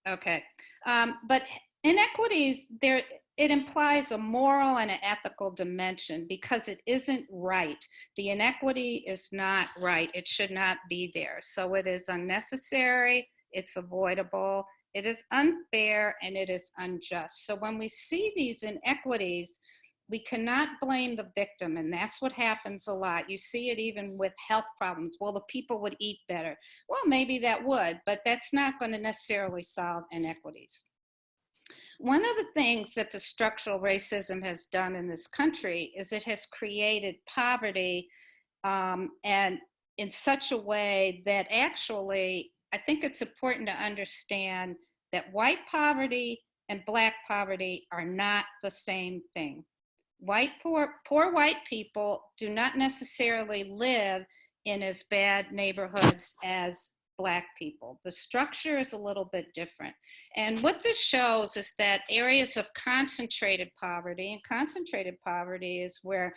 Okay, but inequities, it implies a moral and an ethical dimension because it isn't right. The inequity is not right. It should not be there. So it is unnecessary, it's avoidable, it is unfair, and it is unjust. So when we see these inequities, we cannot blame the victim, and that's what happens a lot. You see it even with health problems. Well, the people would eat better. Well, maybe that would, but that's not going to necessarily solve inequities. One of the things that the structural racism has done in this country is it has created poverty and in such a way that actually, I think it's important to understand that white poverty and Black poverty are not the same thing. Poor white people do not necessarily live in as bad neighborhoods as Black people. The structure is a little bit different. And what this shows is that areas of concentrated poverty, and concentrated poverty is where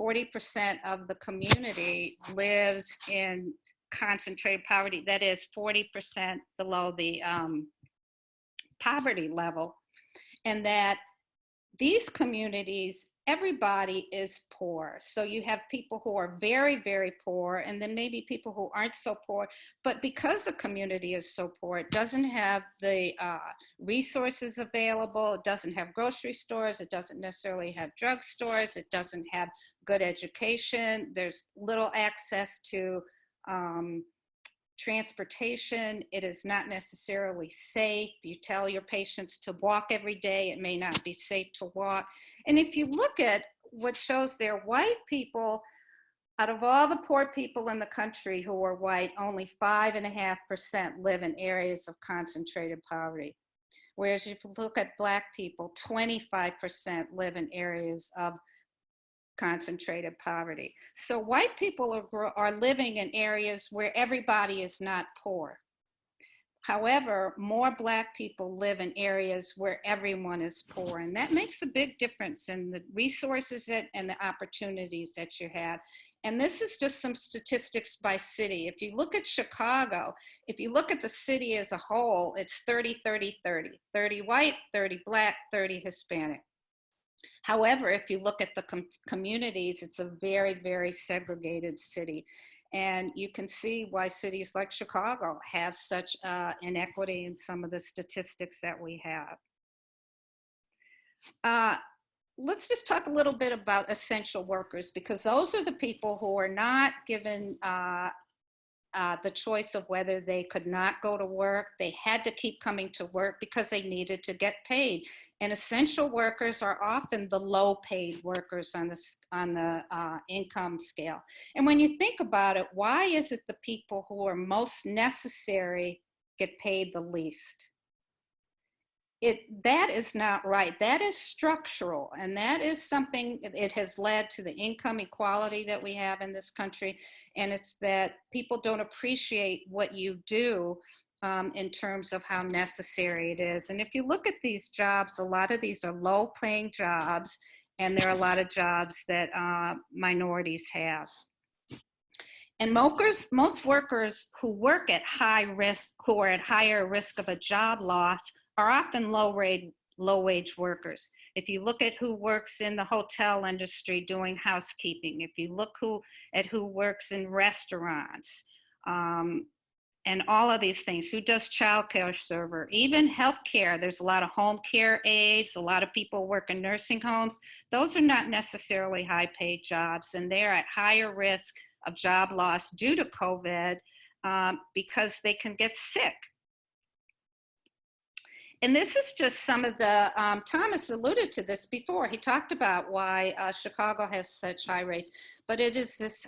40% of the community lives in concentrated poverty, that is 40% below the poverty level, and that these communities, everybody is poor. So you have people who are very, very poor, and then maybe people who aren't so poor. But because the community is so poor, it doesn't have the resources available. It doesn't have grocery stores. It doesn't necessarily have drug stores. It doesn't have good education. There's little access to transportation. It is not necessarily safe. You tell your patients to walk every day, it may not be safe to walk. And if you look at what shows there, white people, out of all the poor people in the country who are white, only 5.5% live in areas of concentrated poverty. Whereas if you look at Black people, 25% live in areas of concentrated poverty. So white people are living in areas where everybody is not poor. However, more Black people live in areas where everyone is poor, and that makes a big difference in the resources and the opportunities that you have. And this is just some statistics by city. If you look at Chicago, if you look at the city as a whole, it's 30, 30, 30. 30 white, 30 black, 30 Hispanic. However, if you look at the communities, it's a very, very segregated city. And you can see why cities like Chicago have such inequity in some of the statistics that we have. Let's just talk a little bit about essential workers, because those are the people who are not given the choice of whether they could not go to work. They had to keep coming to work because they needed to get paid. And essential workers are often the low paid workers on the income scale. And when you think about it, why is it the people who are most necessary get paid the least? That is not right. That is structural, and that is something, it has led to the income equality that we have in this country, and it's that people don't appreciate what you do in terms of how necessary it is. And if you look at these jobs, a lot of these are low-paying jobs, and there are a lot of jobs that minorities have. And most workers who work at high risk, who are at higher risk of a job loss, are often low-wage workers. If you look at who works in the hotel industry doing housekeeping, if you look at who works in restaurants, and all of these things, who does childcare server, even healthcare, there's a lot of home care aides, a lot of people work in nursing homes. Those are not necessarily high-paid jobs, and they're at higher risk of job loss due to COVID because they can get sick. And this is just some of the, Thomas alluded to this before. He talked about why Chicago has such high rates, but it is this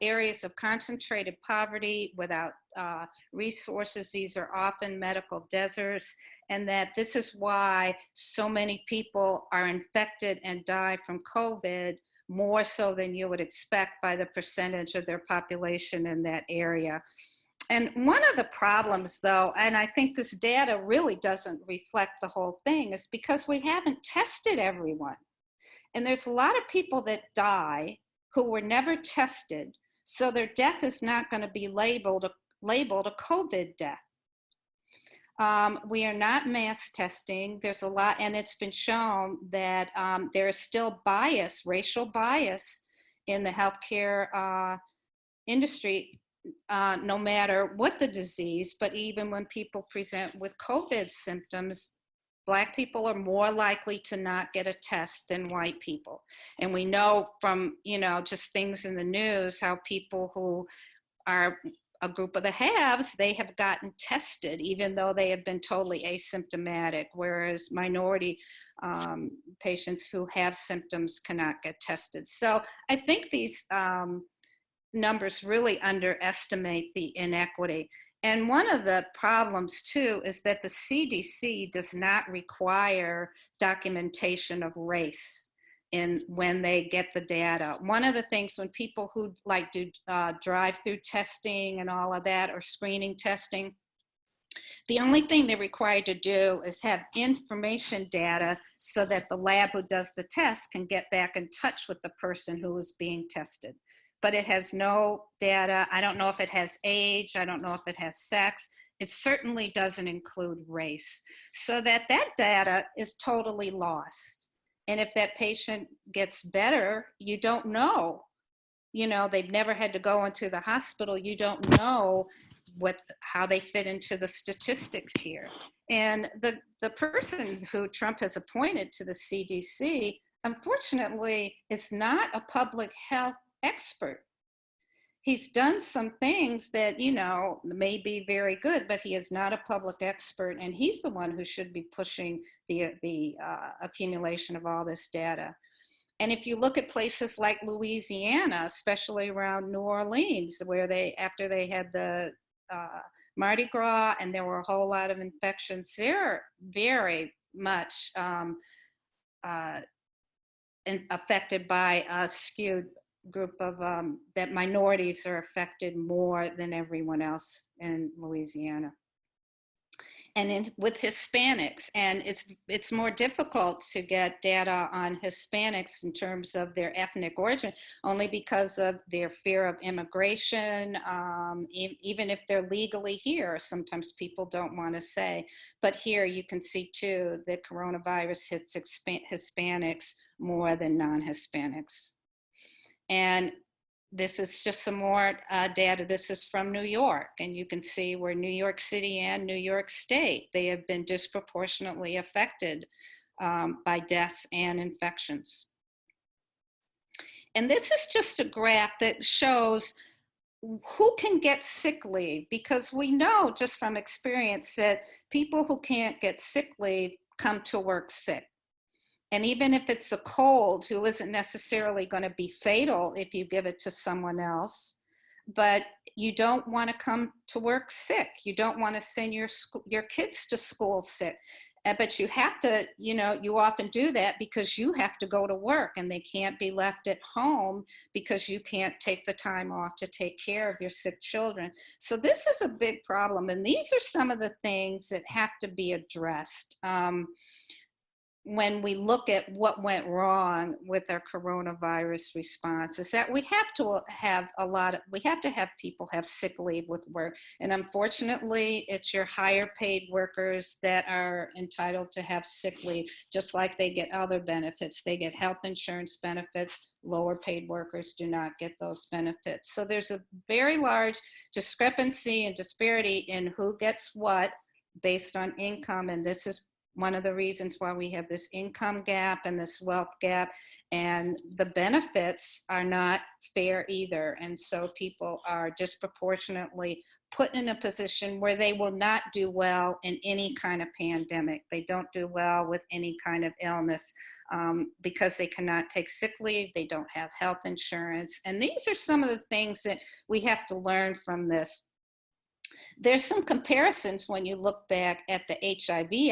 areas of concentrated poverty without resources. These are often medical deserts, and that this is why so many people are infected and die from COVID, more so than you would expect by the percentage of their population in that area. And one of the problems, though, and I think this data really doesn't reflect the whole thing, is because we haven't tested everyone. And there's a lot of people that die who were never tested, so their death is not going to be labeled a COVID death. We are not mass testing. There's a lot, and it's been shown that there is still bias, racial bias in the healthcare industry, no matter what the disease, but even when people present with COVID symptoms, Black people are more likely to not get a test than white people. And we know from, just things in the news, how people who are a group of the haves, they have gotten tested even though they have been totally asymptomatic, whereas minority patients who have symptoms cannot get tested. So I think these numbers really underestimate the inequity. And one of the problems too is that the CDC does not require documentation of race when they get the data. One of the things when people who do drive-through testing and all of that, or screening testing, the only thing they're required to do is have information data so that the lab who does the test can get back in touch with the person who is being tested. But it has no data. I don't know if it has age. I don't know if it has sex. It certainly doesn't include race. So that data is totally lost. And if that patient gets better, you don't know. They've never had to go into the hospital. You don't know how they fit into the statistics here. And the person who Trump has appointed to the CDC, unfortunately, is not a public health expert. He's done some things that, may be very good, but he is not a public expert, and he's the one who should be pushing the accumulation of all this data. And if you look at places like Louisiana, especially around New Orleans, where after they had the Mardi Gras and there were a whole lot of infections, they're very much affected by a skewed group of that minorities are affected more than everyone else in Louisiana. and with Hispanics. And it's more difficult to get data on Hispanics in terms of their ethnic origin, only because of their fear of immigration. Even if they're legally here, sometimes people don't want to say. But here you can see too that coronavirus hits Hispanics more than non-Hispanics. And this is just some more data. This is from New York, and you can see where New York City and New York State, they have been disproportionately affected by deaths and infections. And this is just a graph that shows who can get sick leave, because we know just from experience that people who can't get sick leave come to work sick. And even if it's a cold, who isn't necessarily going to be fatal if you give it to someone else, but you don't want to come to work sick. You don't want to send your kids to school sick. But you have to, you often do that because you have to go to work, and they can't be left at home because you can't take the time off to take care of your sick children. So this is a big problem. And these are some of the things that have to be addressed. When we look at what went wrong with our coronavirus response, is that we have to have people have sick leave with work. And unfortunately, it's your higher paid workers that are entitled to have sick leave, just like they get other benefits. They get health insurance benefits. Lower paid workers do not get those benefits. So there's a very large discrepancy and disparity in who gets what based on income. And this is one of the reasons why we have this income gap and this wealth gap, and the benefits are not fair either. And so people are disproportionately put in a position where they will not do well in any kind of pandemic. They don't do well with any kind of illness because they cannot take sick leave, they don't have health insurance. And these are some of the things that we have to learn from this. There's some comparisons when you look back at the HIV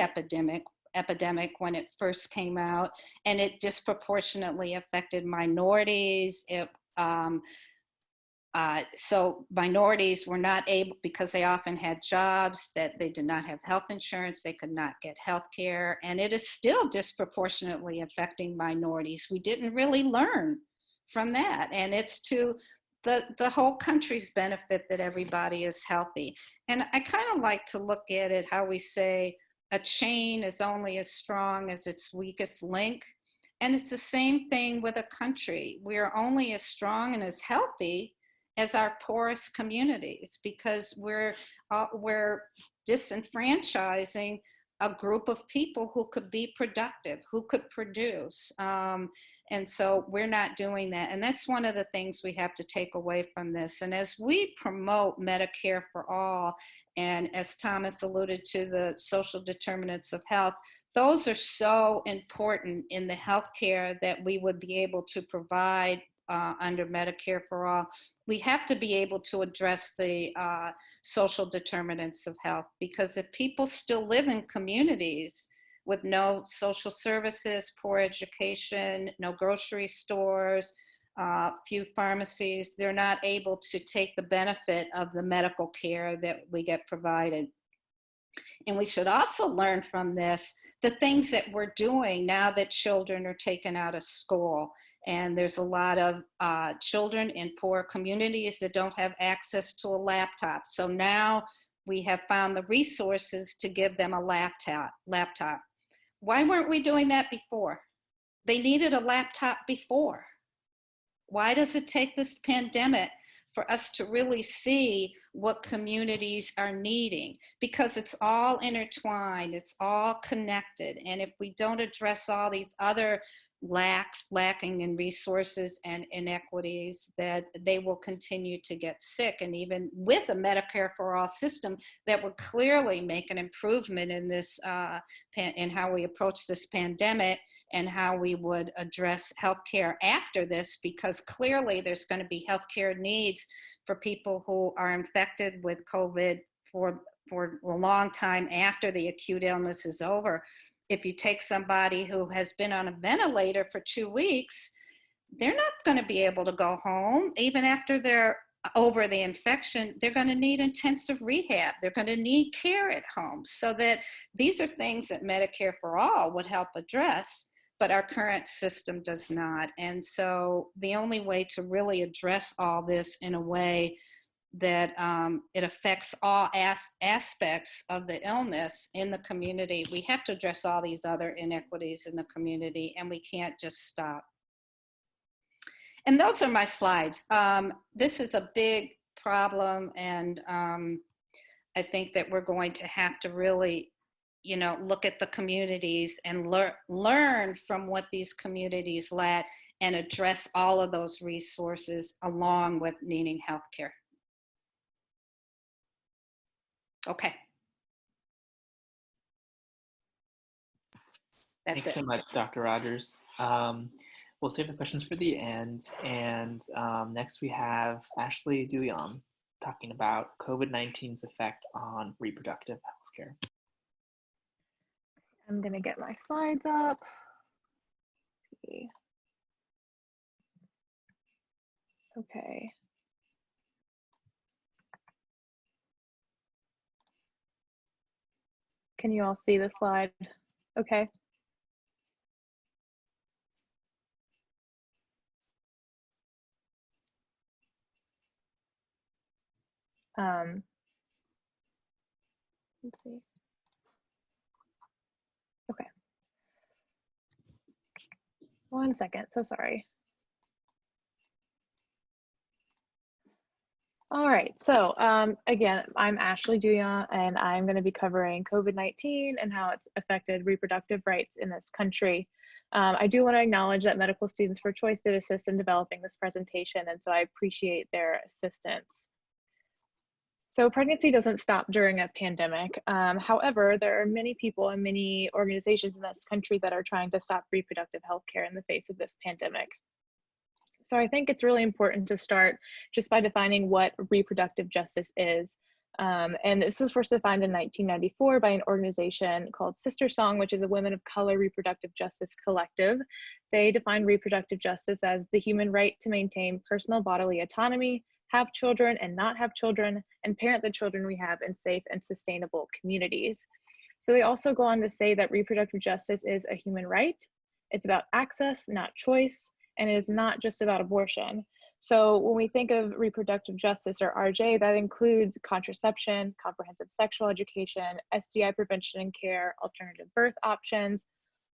epidemic when it first came out, and it disproportionately affected minorities. So minorities were not able, because they often had jobs, that they did not have health insurance, they could not get health care, and it is still disproportionately affecting minorities. We didn't really learn from that, and it's to the whole country's benefit that everybody is healthy. And I kind of like to look at it how we say a chain is only as strong as its weakest link. And it's the same thing with a country. We are only as strong and as healthy as our poorest communities, because we're disenfranchising a group of people who could be productive, who could produce. And so we're not doing that. And that's one of the things we have to take away from this. And as we promote Medicare for all, and as Thomas alluded to, the social determinants of health, those are so important in the healthcare that we would be able to provide under Medicare for all. We have to be able to address the social determinants of health, because if people still live in communities with no social services, poor education, no grocery stores, few pharmacies, they're not able to take the benefit of the medical care that we get provided. And we should also learn from this the things that we're doing now that children are taken out of school. And there's a lot of children in poor communities that don't have access to a laptop. So now we have found the resources to give them a laptop. Why weren't we doing that before? They needed a laptop before. Why does it take this pandemic for us to really see what communities are needing? Because it's all intertwined, it's all connected. And if we don't address all these other lacking in resources and inequities, that they will continue to get sick. And even with a Medicare for all system that would clearly make an improvement in this, in how we approach this pandemic and how we would address healthcare after this, because clearly there's going to be healthcare needs for people who are infected with COVID for a long time after the acute illness is over. If you take somebody who has been on a ventilator for 2 weeks, they're not going to be able to go home even after they're over the infection, they're going to need intensive rehab. They're going to need care at home. So that these are things that Medicare for All would help address, but our current system does not. And so the only way to really address all this in a way that it affects all aspects of the illness in the community, we have to address all these other inequities in the community, and we can't just stop. And those are my slides. This is a big problem, and I think that we're going to have to really, look at the communities and learn from what these communities lack and address all of those resources along with needing healthcare. Okay. That's Thanks so much, Dr. Rogers. We'll save the questions for the end. And next we have Ashley Duyon talking about COVID-19's effect on reproductive healthcare. I'm going to get my slides up. Let's see. Okay. Can you all see the slide? Okay. Let's see. Okay. 1 second, so sorry. All right, so again, I'm Ashley Duyon, and I'm going to be covering COVID-19 and how it's affected reproductive rights in this country. I do want to acknowledge that Medical Students for Choice did assist in developing this presentation, and so I appreciate their assistance. So pregnancy doesn't stop during a pandemic. However, there are many people and many organizations in this country that are trying to stop reproductive health care in the face of this pandemic. So I think it's really important to start just by defining what reproductive justice is. And this was first defined in 1994 by an organization called Sister Song, which is a women of color reproductive justice collective. They define reproductive justice as the human right to maintain personal bodily autonomy, have children and not have children, and parent the children we have in safe and sustainable communities. So they also go on to say that reproductive justice is a human right. It's about access, not choice, and it is not just about abortion. So when we think of reproductive justice, or RJ, that includes contraception, comprehensive sexual education, STI prevention and care, alternative birth options,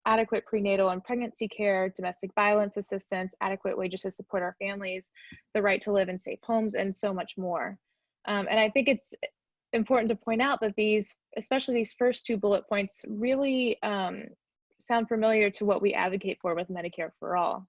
adequate prenatal and pregnancy care, domestic violence assistance, adequate wages to support our families, the right to live in safe homes, and so much more. And I think it's important to point out that these, especially these first two bullet points, really sound familiar to what we advocate for with Medicare for All.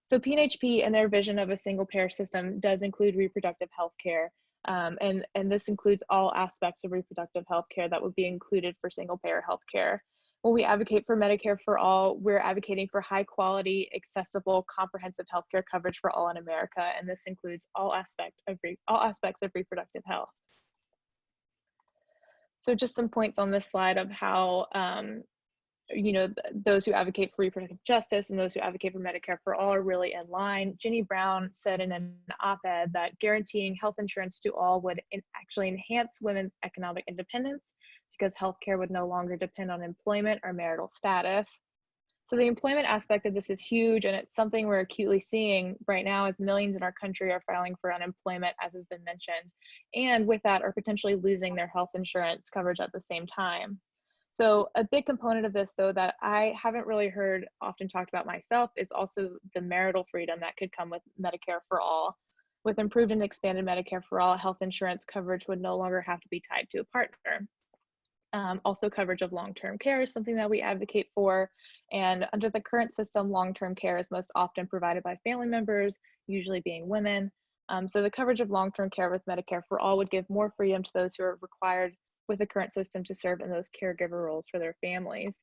So PNHP and their vision of a single payer system does include reproductive health care. And this includes all aspects of reproductive health care that would be included for single payer health care. When we advocate for Medicare for All, we're advocating for high quality, accessible, comprehensive healthcare coverage for all in America, and this includes all aspects of reproductive health. So just some points on this slide of how those who advocate for reproductive justice and those who advocate for Medicare for All are really in line. Ginny Brown said in an op-ed that guaranteeing health insurance to all would actually enhance women's economic independence, because healthcare would no longer depend on employment or marital status. So the employment aspect of this is huge, and it's something we're acutely seeing right now as millions in our country are filing for unemployment, as has been mentioned, and with that are potentially losing their health insurance coverage at the same time. So a big component of this, though, that I haven't really heard often talked about myself is also the marital freedom that could come with Medicare for All. With improved and expanded Medicare for All, health insurance coverage would no longer have to be tied to a partner. Also, coverage of long-term care is something that we advocate for. And under the current system, long-term care is most often provided by family members, usually being women. So the coverage of long-term care with Medicare for All would give more freedom to those who are required with the current system to serve in those caregiver roles for their families.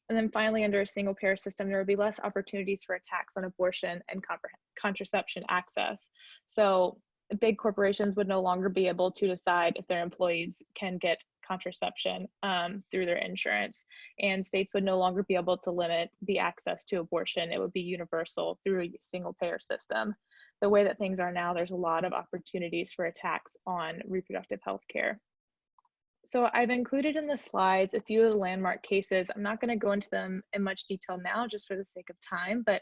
And then finally, under a single payer system, there would be less opportunities for attacks on abortion and contraception access. So big corporations would no longer be able to decide if their employees can get contraception through their insurance, and states would no longer be able to limit the access to abortion. It would be universal through a single payer system. the way that things are now, there's a lot of opportunities for attacks on reproductive health care. So I've included in the slides a few of the landmark cases. I'm not going to go into them in much detail now, just for the sake of time, but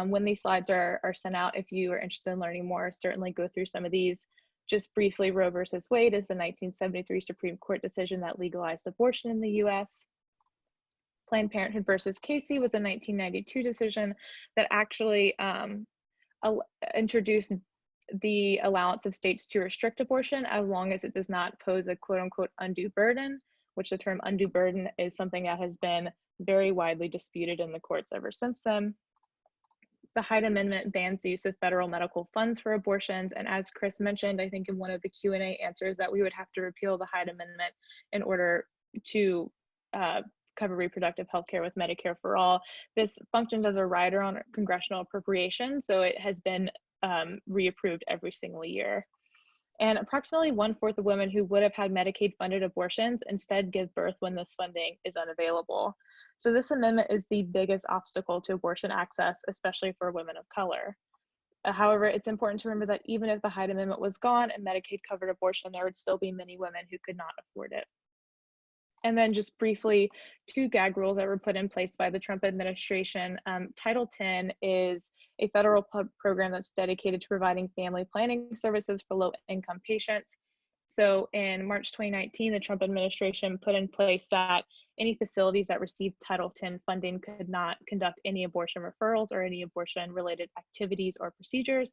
when these slides are sent out, if you are interested in learning more, certainly go through some of these. Just briefly, Roe versus Wade is the 1973 Supreme Court decision that legalized abortion in the US. Planned Parenthood versus Casey was a 1992 decision that actually introduced the allowance of states to restrict abortion as long as it does not pose a quote unquote undue burden, which the term undue burden is something that has been very widely disputed in the courts ever since then. The Hyde Amendment bans the use of federal medical funds for abortions. And as Chris mentioned, I think in one of the Q&A answers, that we would have to repeal the Hyde Amendment in order to cover reproductive health care with Medicare for all. This functions as a rider on congressional appropriations, so it has been reapproved every single year. And approximately 1/4 of women who would have had Medicaid funded abortions instead give birth when this funding is unavailable. So this amendment is the biggest obstacle to abortion access, especially for women of color. However, it's important to remember that even if the Hyde Amendment was gone and Medicaid covered abortion, there would still be many women who could not afford it. And then just briefly, 2 gag rules that were put in place by the Trump administration. Title 10 is a federal program that's dedicated to providing family planning services for low-income patients. So in March 2019, the Trump administration put in place that any facilities that received Title 10 funding could not conduct any abortion referrals or any abortion-related activities or procedures.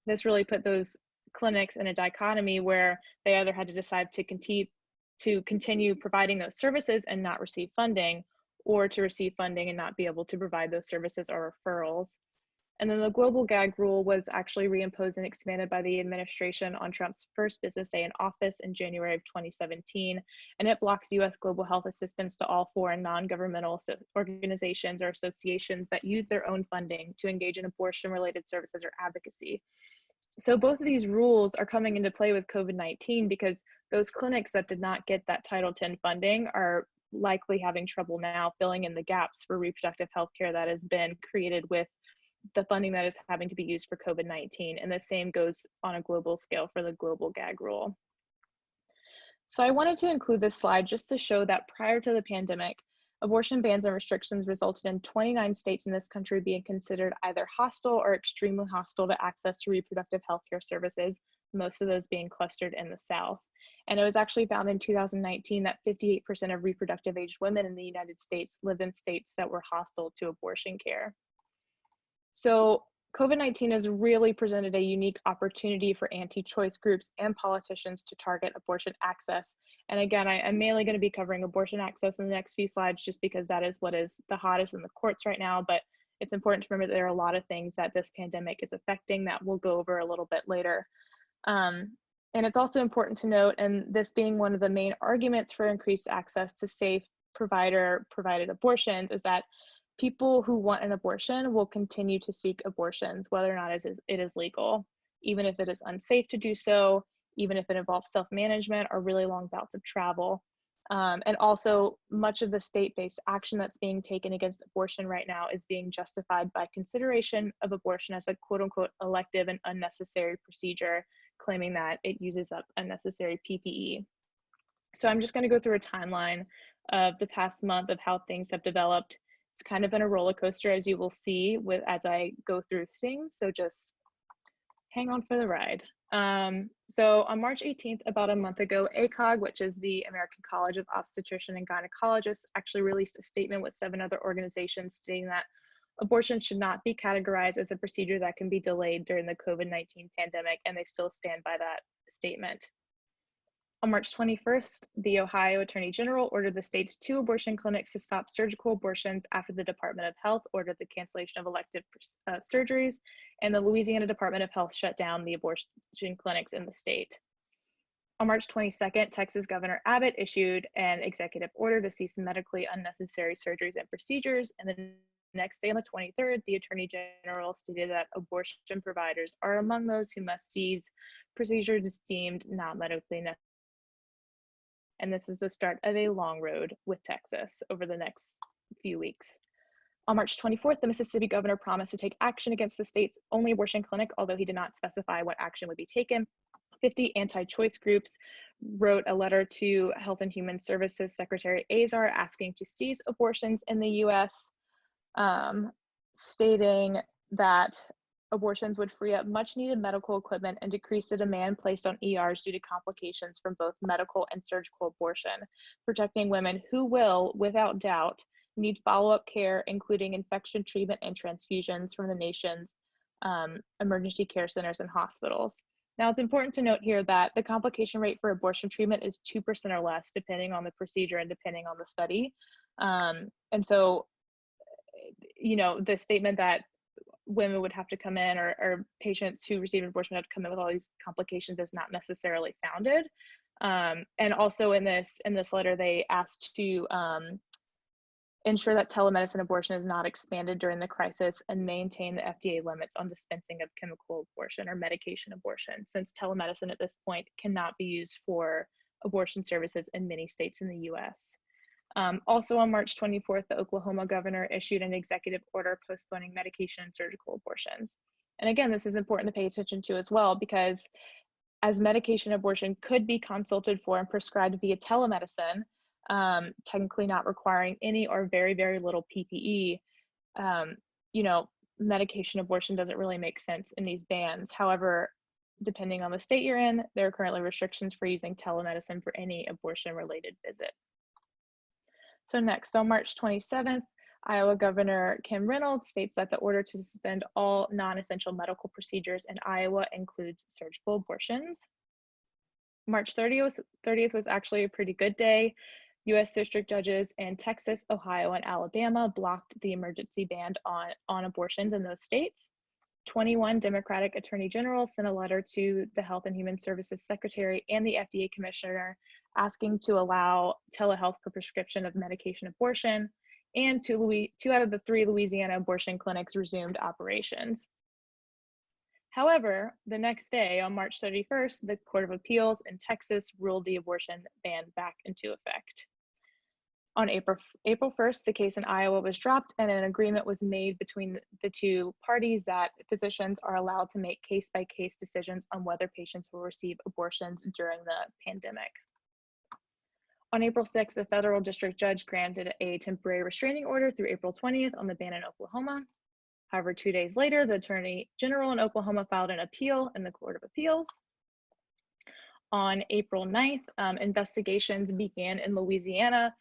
This really put those clinics in a dichotomy where they either had to decide to continue providing those services and not receive funding, or to receive funding and not be able to provide those services or referrals. And then the global gag rule was actually reimposed and expanded by the administration on Trump's first business day in office in January of 2017. And it blocks US global health assistance to all foreign non-governmental organizations or associations that use their own funding to engage in abortion-related services or advocacy. So both of these rules are coming into play with COVID-19 because those clinics that did not get that Title 10 funding are likely having trouble now filling in the gaps for reproductive health care that has been created with the funding that is having to be used for COVID-19. And the same goes on a global scale for the global gag rule. So I wanted to include this slide just to show that prior to the pandemic, abortion bans and restrictions resulted in 29 states in this country being considered either hostile or extremely hostile to access to reproductive health care services, most of those being clustered in the South. And it was actually found in 2019 that 58% of reproductive aged women in the United States lived in states that were hostile to abortion care. So COVID-19 has really presented a unique opportunity for anti-choice groups and politicians to target abortion access. And again, I'm mainly going to be covering abortion access in the next few slides just because that is what is the hottest in the courts right now. But it's important to remember that there are a lot of things that this pandemic is affecting that we'll go over a little bit later. And it's also important to note, and this being one of the main arguments for increased access to safe provider-provided abortions, is that people who want an abortion will continue to seek abortions, whether or not it is legal, even if it is unsafe to do so, even if it involves self-management or really long bouts of travel. And also, much of the state-based action that's being taken against abortion right now is being justified by consideration of abortion as a quote-unquote elective and unnecessary procedure, claiming that it uses up unnecessary PPE. So I'm just going to go through a timeline of the past month of how things have developed. It's kind of been a roller coaster, as you will see as I go through things, so just hang on for the ride. So on March 18th, about a month ago, ACOG, which is the American College of Obstetricians and Gynecologists, actually released a statement with 7 other organizations stating that abortion should not be categorized as a procedure that can be delayed during the COVID-19 pandemic, and they still stand by that statement. On March 21st, the Ohio Attorney General ordered the state's 2 abortion clinics to stop surgical abortions after the Department of Health ordered the cancellation of elective surgeries, and the Louisiana Department of Health shut down the abortion clinics in the state. On March 22nd, Texas Governor Abbott issued an executive order to cease medically unnecessary surgeries and procedures, and the next day, on the 23rd, the Attorney General stated that abortion providers are among those who must cease procedures deemed not medically necessary. And this is the start of a long road with Texas over the next few weeks. On March 24th, the Mississippi governor promised to take action against the state's only abortion clinic, although he did not specify what action would be taken. 50 anti-choice groups wrote a letter to Health and Human Services Secretary Azar asking to cease abortions in the U.S., stating that abortions would free up much needed medical equipment and decrease the demand placed on ERs due to complications from both medical and surgical abortion, protecting women who will, without doubt, need follow-up care, including infection treatment and transfusions from the nation's emergency care centers and hospitals. Now, it's important to note here that the complication rate for abortion treatment is 2% or less, depending on the procedure and depending on the study. And so, you know, the statement that women would have to come in, or patients who receive an abortion have to come in with all these complications, is not necessarily founded. And also in this letter, they asked to ensure that telemedicine abortion is not expanded during the crisis and maintain the FDA limits on dispensing of chemical abortion or medication abortion, since telemedicine at this point cannot be used for abortion services in many states in the US. Also on March 24th, the Oklahoma governor issued an executive order postponing medication and surgical abortions. And again, this is important to pay attention to as well, because as medication abortion could be consulted for and prescribed via telemedicine, technically not requiring any or very, very little PPE, you know, medication abortion doesn't really make sense in these bans. However, depending on the state you're in, there are currently restrictions for using telemedicine for any abortion-related visit. So next, on March 27th, Iowa Governor Kim Reynolds states that the order to suspend all non-essential medical procedures in Iowa includes surgical abortions. March 30th was actually a pretty good day. U.S. district judges in Texas, Ohio, and Alabama blocked the emergency ban on abortions in those states. 21 Democratic attorney generals sent a letter to the Health and Human Services Secretary and the FDA Commissioner asking to allow telehealth for prescription of medication abortion, and 2 out of the 3 Louisiana abortion clinics resumed operations. However, the next day, on March 31st, the Court of Appeals in Texas ruled the abortion ban back into effect. On April 1st, the case in Iowa was dropped and an agreement was made between the two parties that physicians are allowed to make case-by-case decisions on whether patients will receive abortions during the pandemic. On April 6th, a federal district judge granted a temporary restraining order through April 20th on the ban in Oklahoma. However, 2 days later, the Attorney General in Oklahoma filed an appeal in the Court of Appeals. On April 9th, investigations began in Louisiana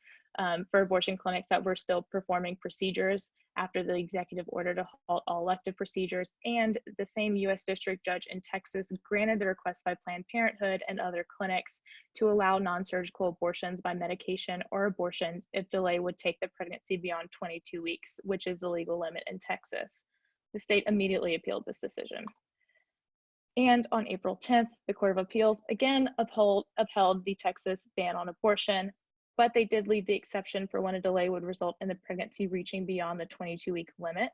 for abortion clinics that were still performing procedures after the executive order to halt all elective procedures, and the same U.S. district judge in Texas granted the request by Planned Parenthood and other clinics to allow non-surgical abortions by medication or abortions if delay would take the pregnancy beyond 22 weeks, which is the legal limit in Texas. The state immediately appealed this decision. And on April 10th, the Court of Appeals again upheld the Texas ban on abortion, but they did leave the exception for when a delay would result in the pregnancy reaching beyond the 22-week limit.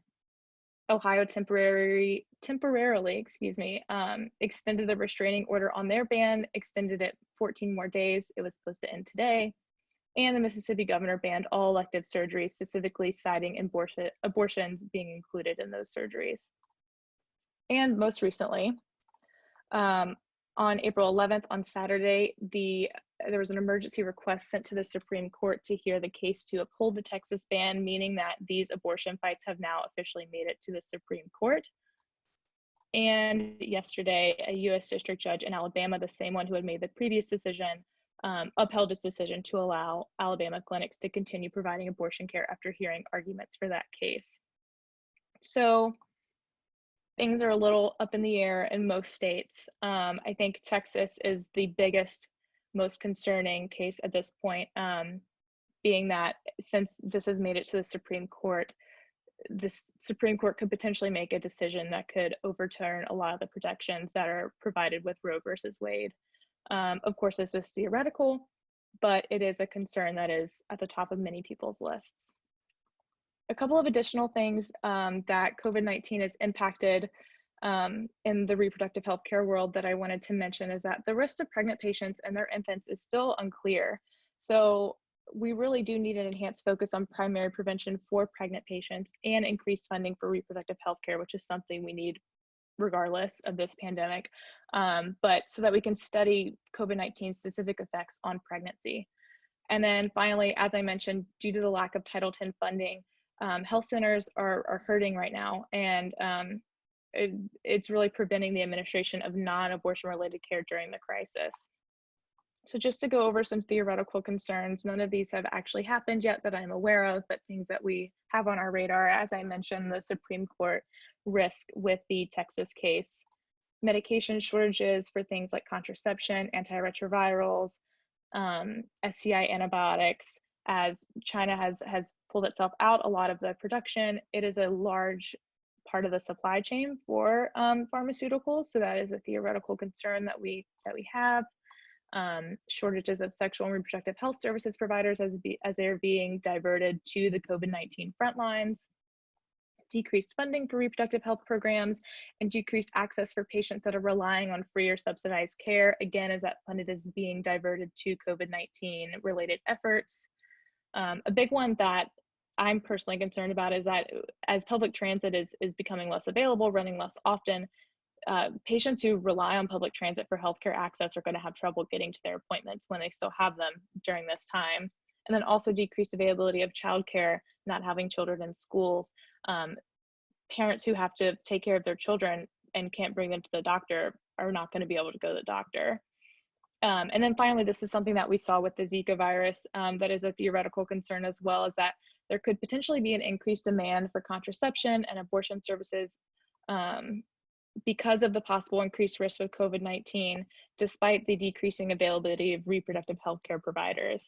Ohio temporarily extended the restraining order on their ban, extended it 14 more days. It was supposed to end today. And the Mississippi governor banned all elective surgeries, specifically citing abortions being included in those surgeries. And most recently, on April 11th, on Saturday, there was an emergency request sent to the Supreme Court to hear the case to uphold the Texas ban, meaning that these abortion fights have now officially made it to the Supreme Court. And yesterday, a U.S. district judge in Alabama, the same one who had made the previous decision, upheld its decision to allow Alabama clinics to continue providing abortion care after hearing arguments for that case. So things are a little up in the air in most states. I think Texas is the biggest, most concerning case at this point, being that since this has made it to the Supreme Court, the Supreme Court could potentially make a decision that could overturn a lot of the protections that are provided with Roe versus Wade. Of course, this is theoretical, but it is a concern that is at the top of many people's lists. A couple of additional things that COVID-19 has impacted in the reproductive health care world that I wanted to mention is that the risk of pregnant patients and their infants is still unclear. So we really do need an enhanced focus on primary prevention for pregnant patients and increased funding for reproductive health care, which is something we need regardless of this pandemic, but so that we can study COVID-19 specific effects on pregnancy. And then finally, as I mentioned, due to the lack of Title X funding, health centers are hurting right now, and it's really preventing the administration of non-abortion related care during the crisis. So just to go over some theoretical concerns, none of these have actually happened yet that I'm aware of, but things that we have on our radar. As I mentioned, the Supreme Court risk with the Texas case, medication shortages for things like contraception, antiretrovirals, STI antibiotics. As China has pulled itself out a lot of the production, it is a large part of the supply chain for pharmaceuticals. So that is a theoretical concern that we have. Shortages of sexual and reproductive health services providers as they're being diverted to the COVID-19 front lines, decreased funding for reproductive health programs, and decreased access for patients that are relying on free or subsidized care, again, as that funding is being diverted to COVID-19 related efforts. A big one that I'm personally concerned about is that as public transit is becoming less available, running less often, patients who rely on public transit for healthcare access are going to have trouble getting to their appointments when they still have them during this time. And then also decreased availability of childcare, not having children in schools. Parents who have to take care of their children and can't bring them to the doctor are not going to be able to go to the doctor. And then finally, this is something that we saw with the Zika virus that is a theoretical concern as well, is that there could potentially be an increased demand for contraception and abortion services because of the possible increased risk with COVID-19, despite the decreasing availability of reproductive health care providers.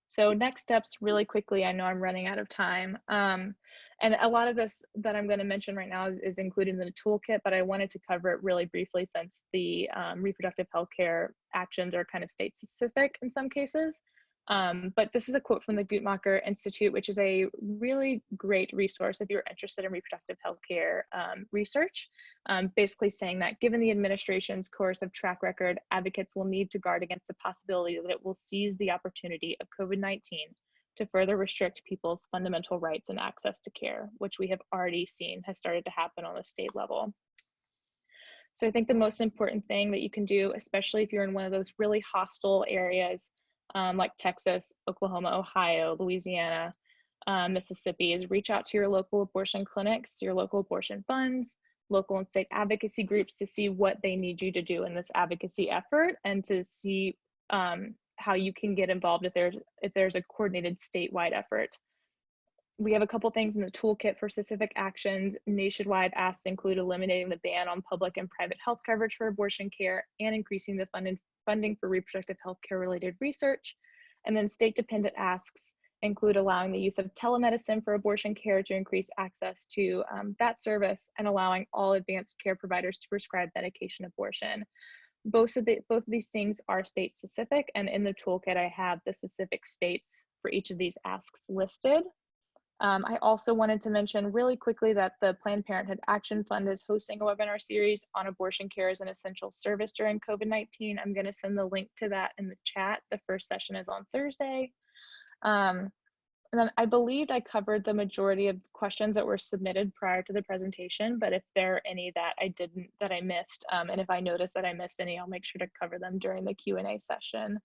So next steps really quickly, I know I'm running out of time. And a lot of this that I'm going to mention right now is included in the toolkit, but I wanted to cover it really briefly since the reproductive health care actions are kind of state specific in some cases. But this is a quote from the Guttmacher Institute, which is a really great resource if you're interested in reproductive health care research, basically saying that given the administration's coercive track record, advocates will need to guard against the possibility that it will seize the opportunity of COVID-19 to further restrict people's fundamental rights and access to care, which we have already seen has started to happen on the state level. So I think the most important thing that you can do, especially if you're in one of those really hostile areas, like Texas, Oklahoma, Ohio, Louisiana, Mississippi, is reach out to your local abortion clinics, your local abortion funds, local and state advocacy groups to see what they need you to do in this advocacy effort, and to see how you can get involved if there's a coordinated statewide effort. We have a couple things in the toolkit for specific actions. Nationwide asks include eliminating the ban on public and private health coverage for abortion care and increasing the funding for reproductive health care related research. And then state dependent asks include allowing the use of telemedicine for abortion care to increase access to that service, and allowing all advanced care providers to prescribe medication abortion. Both of these things are state specific, and in the toolkit I have the specific states for each of these asks listed. I also wanted to mention really quickly that the Planned Parenthood Action Fund is hosting a webinar series on abortion care as an essential service during COVID-19. I'm going to send the link to that in the chat. The first session is on Thursday. And then I believed I covered the majority of questions that were submitted prior to the presentation, but if there are any that I missed, and if I notice that I missed any, I'll make sure to cover them during the Q&A session.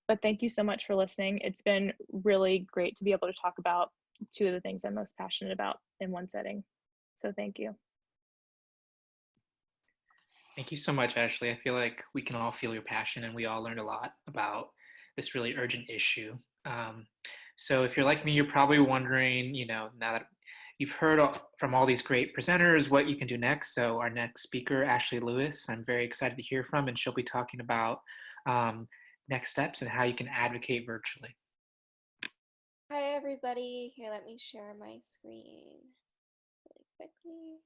But thank you so much for listening. It's been really great to be able to talk about two of the things I'm most passionate about in one setting. So thank you. Thank you so much, Ashley. I feel like we can all feel your passion, and we all learned a lot about this really urgent issue. So if you're like me, you're probably wondering, now that you've heard from all these great presenters, what you can do next. So our next speaker, Ashley Lewis, I'm very excited to hear from, and she'll be talking about next steps and how you can advocate virtually. Hi, everybody. Here, let me share my screen really quickly.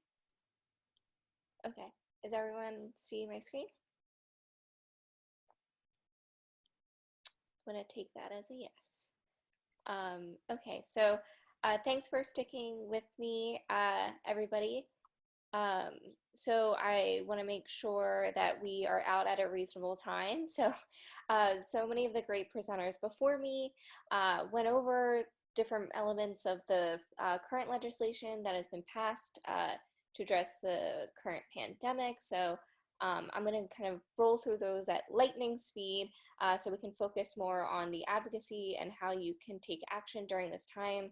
Okay, does everyone see my screen? I'm gonna take that as a yes. Okay, so thanks for sticking with me, everybody. Um, so I want to make sure that we are out at a reasonable time. So, so many of the great presenters before me went over different elements of the current legislation that has been passed to address the current pandemic. So I'm going to kind of roll through those at lightning speed so we can focus more on the advocacy and how you can take action during this time,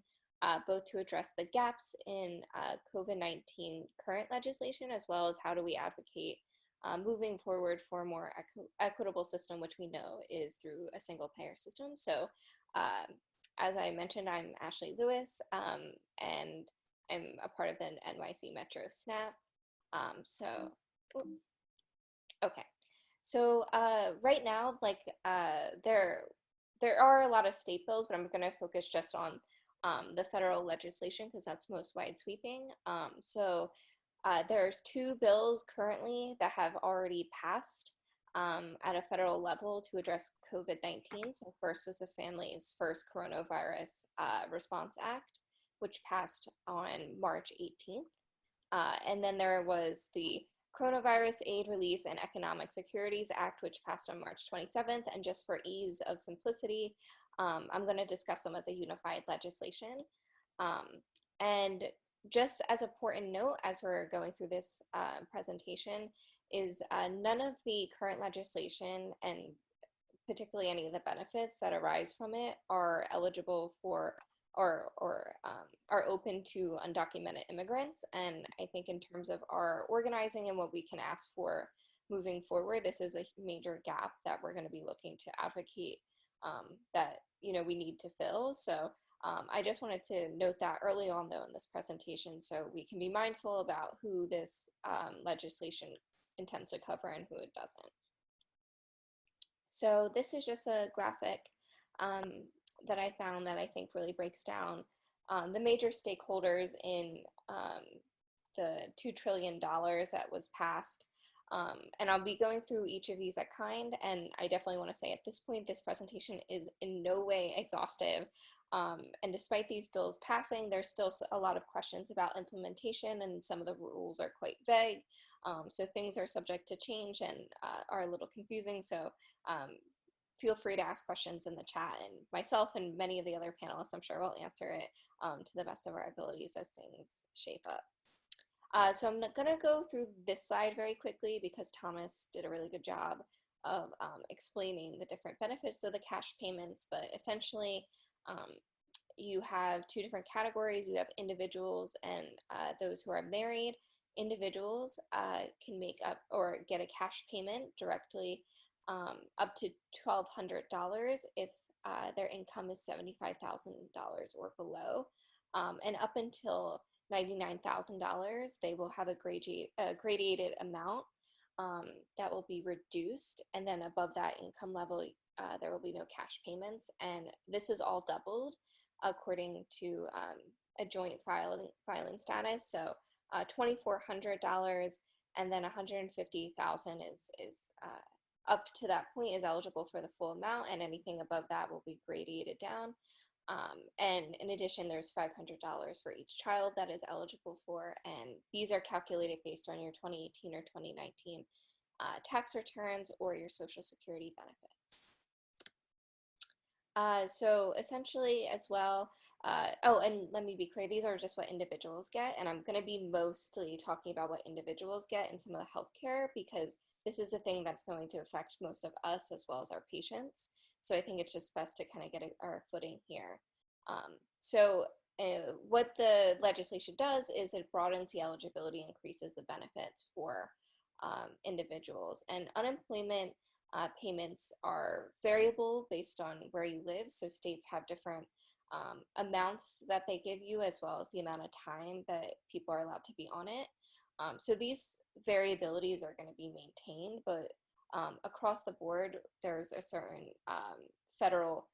both to address the gaps in COVID-19 current legislation, as well as how do we advocate moving forward for a more equitable system, which we know is through a single payer system. So as I mentioned, I'm Ashley Lewis, and I'm a part of the NYC Metro SNaHP. Okay. So right now, like there are a lot of state bills, but I'm going to focus just on the federal legislation because that's most wide sweeping. There's two bills currently that have already passed at a federal level to address COVID-19. So first was the Family's First Coronavirus Response Act, which passed on March 18th. And then there was the Coronavirus Aid, Relief, and Economic Securities Act, which passed on March 27th. And just for ease of simplicity, I'm going to discuss them as a unified legislation. And just as an important note, as we're going through this presentation, is none of the current legislation, and particularly any of the benefits that arise from it, are eligible for or are open to undocumented immigrants. And I think in terms of our organizing and what we can ask for moving forward, this is a major gap that we're going to be looking to advocate that we need to fill. So I just wanted to note that early on though in this presentation, so we can be mindful about who this legislation intends to cover and who it doesn't. So this is just a graphic that I found that I think really breaks down the major stakeholders in the $2 trillion that was passed. And I'll be going through each of these at kind, and I definitely want to say at this point, this presentation is in no way exhaustive. And despite these bills passing, there's still a lot of questions about implementation, and some of the rules are quite vague. So things are subject to change and are a little confusing. So feel free to ask questions in the chat, and myself and many of the other panelists, I'm sure, will answer it to the best of our abilities as things shape up. So I'm going to go through this slide very quickly because Thomas did a really good job of explaining the different benefits of the cash payments, but essentially you have two different categories. You have individuals and those who are married. Individuals can make up or get a cash payment directly up to $1,200 if their income is $75,000 or below, and up until $99,000, they will have a gradated amount that will be reduced, and then above that income level, there will be no cash payments, and this is all doubled according to a joint filing status. So $2,400, and then $150,000 is up to that point is eligible for the full amount, and anything above that will be gradated down. And in addition, there's $500 for each child that is eligible for, and these are calculated based on your 2018 or 2019 tax returns or your Social Security benefits. So essentially as well, oh, and let me be clear, these are just what individuals get, and I'm going to be mostly talking about what individuals get in some of the healthcare, because this is the thing that's going to affect most of us as well as our patients. So I think it's just best to kind of get our footing here. What the legislation does is it broadens the eligibility, increases the benefits for individuals, and unemployment payments are variable based on where you live. So states have different amounts that they give you, as well as the amount of time that people are allowed to be on it. So these variabilities are going to be maintained, but across the board, there's a certain federal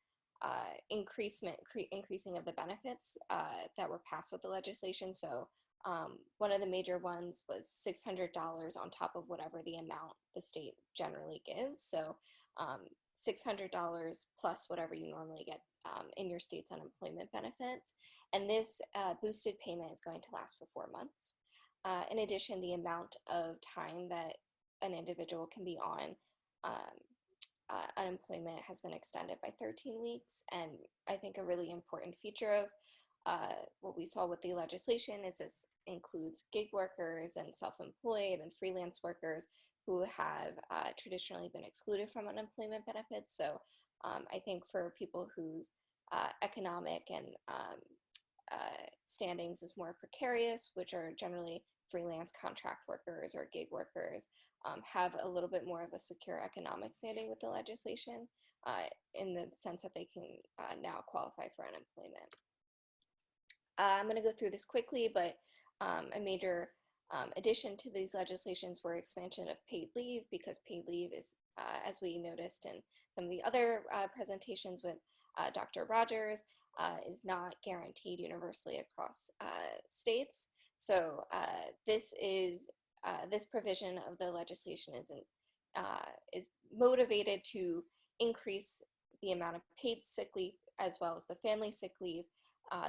increasing of the benefits that were passed with the legislation. So one of the major ones was $600 on top of whatever the amount the state generally gives. So $600 plus whatever you normally get in your state's unemployment benefits. And this boosted payment is going to last for 4 months. In addition, the amount of time that an individual can be on unemployment has been extended by 13 weeks. And I think a really important feature of what we saw with the legislation is this includes gig workers and self-employed and freelance workers who have traditionally been excluded from unemployment benefits. So I think for people whose economic and standings is more precarious, which are generally freelance contract workers or gig workers, have a little bit more of a secure economic standing with the legislation in the sense that they can now qualify for unemployment. I'm going to go through this quickly, but a major addition to these legislations were expansion of paid leave, because paid leave is, as we noticed in some of the other presentations with Dr. Rogers, is not guaranteed universally across states. So this provision of the legislation is motivated to increase the amount of paid sick leave as well as the family sick leave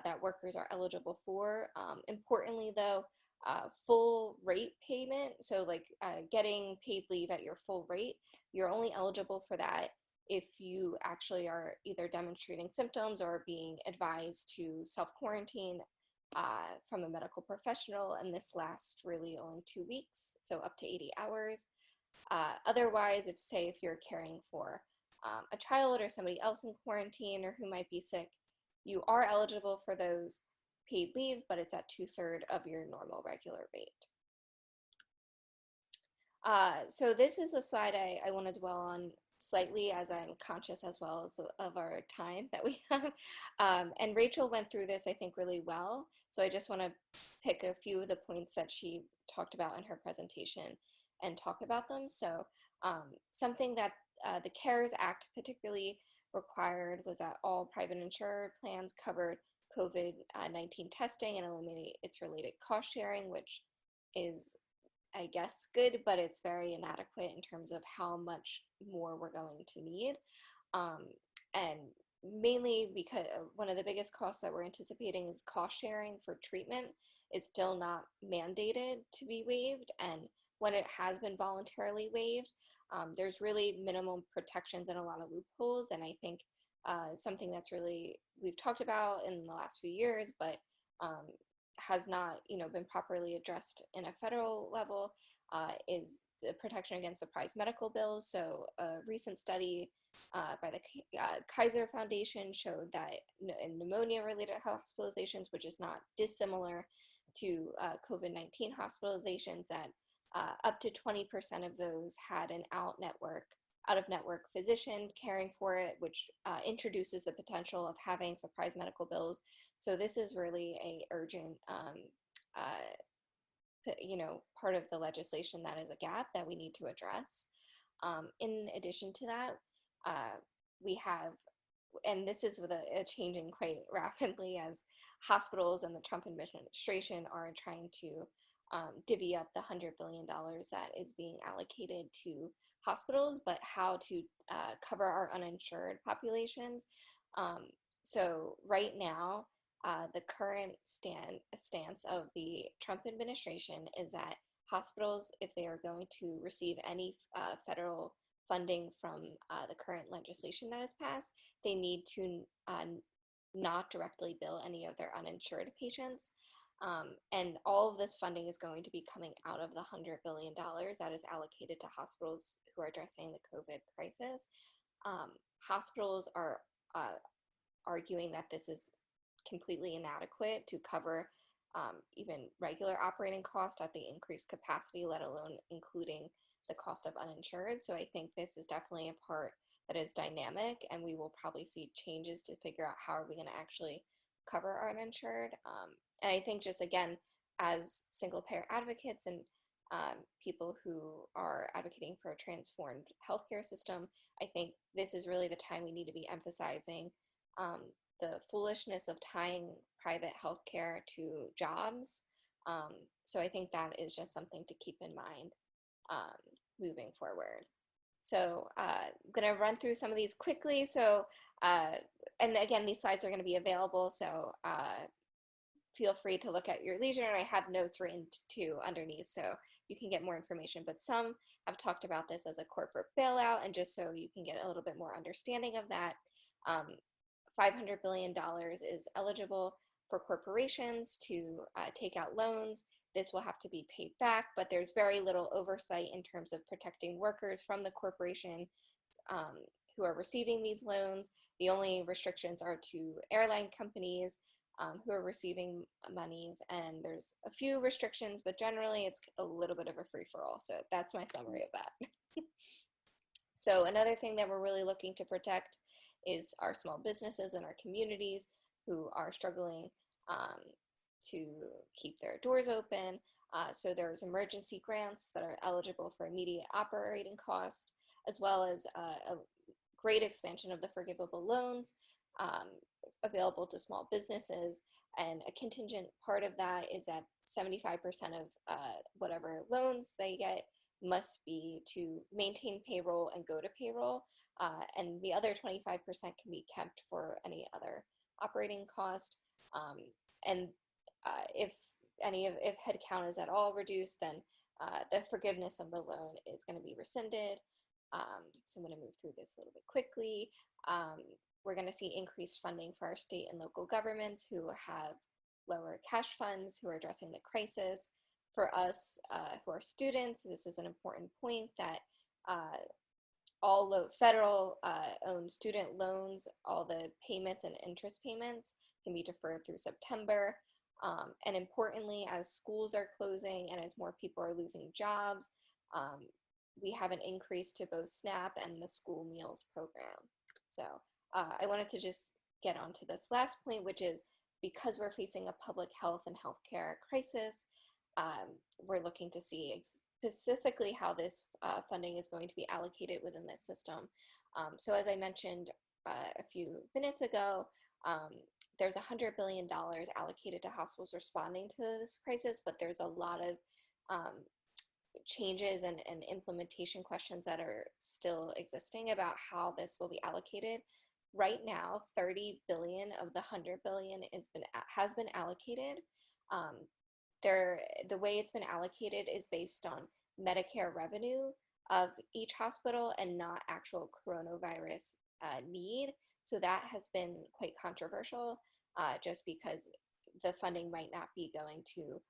that workers are eligible for. Importantly, though, full rate payment, so like getting paid leave at your full rate, you're only eligible for that if you actually are either demonstrating symptoms or being advised to self-quarantine from a medical professional, and this lasts really only 2 weeks, so up to 80 hours. Otherwise, if you're caring for a child or somebody else in quarantine or who might be sick, you are eligible for those paid leave, but it's at 2/3 of your normal regular rate. So this is a slide I want to dwell on slightly, as I'm conscious as well as of our time that we have. And Rachel went through this, I think, really well. So I just want to pick a few of the points that she talked about in her presentation and talk about them. So something that the CARES Act particularly required was that all private insured plans covered COVID-19 testing and eliminate its related cost sharing, which is, I guess, good, but it's very inadequate in terms of how much more we're going to need. And mainly because one of the biggest costs that we're anticipating is cost sharing for treatment is still not mandated to be waived. And when it has been voluntarily waived, there's really minimum protections and a lot of loopholes. And I think something that's really we've talked about in the last few years, but has not been properly addressed in a federal level is the protection against surprise medical bills. So a recent study by the Kaiser Foundation showed that in pneumonia-related hospitalizations, which is not dissimilar to COVID-19 hospitalizations, that up to 20% of those had an out-of-network physician caring for it, which introduces the potential of having surprise medical bills. So this is really a urgent, part of the legislation that is a gap that we need to address. In addition to that, we have, and this is with a changing quite rapidly as hospitals and the Trump administration are trying to divvy up the $100 billion that is being allocated to hospitals, but how to cover our uninsured populations. So right now, the current stance of the Trump administration is that hospitals, if they are going to receive any federal funding from the current legislation that has passed, they need to not directly bill any of their uninsured patients. And all of this funding is going to be coming out of the $100 billion that is allocated to hospitals who are addressing the COVID crisis. Hospitals are arguing that this is completely inadequate to cover even regular operating costs at the increased capacity, let alone including the cost of uninsured. So I think this is definitely a part that is dynamic, and we will probably see changes to figure out how are we going to actually cover our uninsured. And I think just again, as single payer advocates and people who are advocating for a transformed healthcare system, I think this is really the time we need to be emphasizing the foolishness of tying private healthcare to jobs. So I think that is just something to keep in mind moving forward. So I'm going to run through some of these quickly. So, and again, these slides are going to be available. So feel free to look at your leisure, and I have notes written too underneath, so you can get more information. But some have talked about this as a corporate bailout, and just so you can get a little bit more understanding of that, $500 billion is eligible for corporations to take out loans. This will have to be paid back, but there's very little oversight in terms of protecting workers from the corporation who are receiving these loans. The only restrictions are to airline companies who are receiving monies, and there's a few restrictions, but generally it's a little bit of a free-for-all. So that's my summary of that. So another thing that we're really looking to protect is our small businesses and our communities who are struggling to keep their doors open. So there's emergency grants that are eligible for immediate operating cost, as well as a great expansion of the forgivable loans available to small businesses. And a contingent part of that is that 75% of whatever loans they get must be to maintain payroll and go to payroll. And the other 25% can be kept for any other operating cost. And if headcount is at all reduced, then the forgiveness of the loan is going to be rescinded. So I'm going to move through this a little bit quickly. We're going to see increased funding for our state and local governments who have lower cash funds, who are addressing the crisis. For us who are students, this is an important point that all federal owned student loans, all the payments and interest payments can be deferred through September. And importantly, as schools are closing and as more people are losing jobs, we have an increase to both SNaP and the school meals program. So I wanted to just get onto this last point, which is because we're facing a public health and healthcare crisis, we're looking to see specifically how this funding is going to be allocated within this system. So as I mentioned a few minutes ago, there's $100 billion allocated to hospitals responding to this crisis, but there's a lot of changes and implementation questions that are still existing about how this will be allocated. Right now, 30 billion of the 100 billion has been allocated. The way it's been allocated is based on Medicare revenue of each hospital and not actual coronavirus need. So that has been quite controversial, just because the funding might not be going to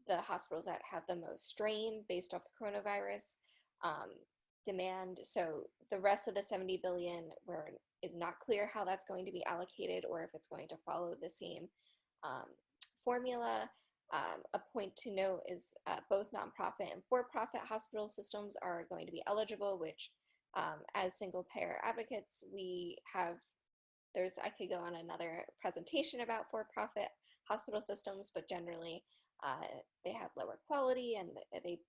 the hospitals that have the most strain based off the coronavirus demand. So the rest of the 70 billion is not clear how that's going to be allocated or if it's going to follow the same formula. A point to note is both nonprofit and for-profit hospital systems are going to be eligible, which as single payer advocates, I could go on another presentation about for-profit hospital systems, but generally they have lower quality and they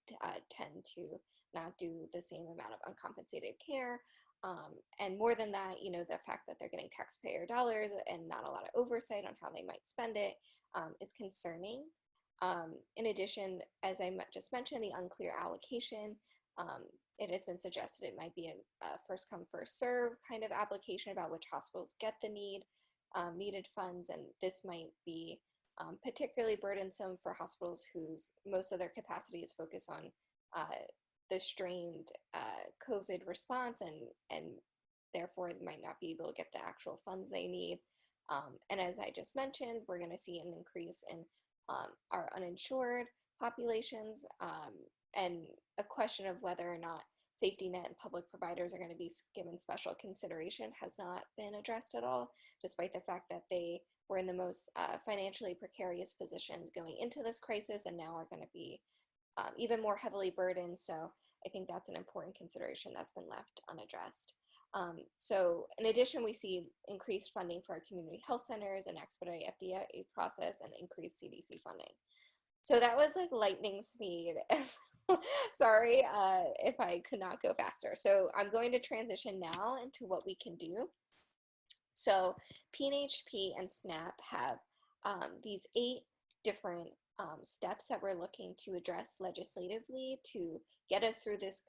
tend to not do the same amount of uncompensated care. And more than that, the fact that they're getting taxpayer dollars and not a lot of oversight on how they might spend it is concerning. In addition, as I just mentioned, the unclear allocation, it has been suggested it might be a first come, first serve kind of application about which hospitals get the needed funds, and this might be particularly burdensome for hospitals whose most of their capacity is focused on the strained COVID response, and therefore they might not be able to get the actual funds they need. And as I just mentioned, we're going to see an increase in our uninsured populations, and a question of whether or not safety net and public providers are going to be given special consideration has not been addressed at all, despite the fact that they were in the most financially precarious positions going into this crisis and now are going to be even more heavily burdened. So I think that's an important consideration that's been left unaddressed. So in addition, we see increased funding for our community health centers and expedite FDA process and increased CDC funding. So that was like lightning speed. Sorry if I could not go faster. So I'm going to transition now into what we can do. So PNHP and SNaHP have these 8 different steps that we're looking to address legislatively to get us through this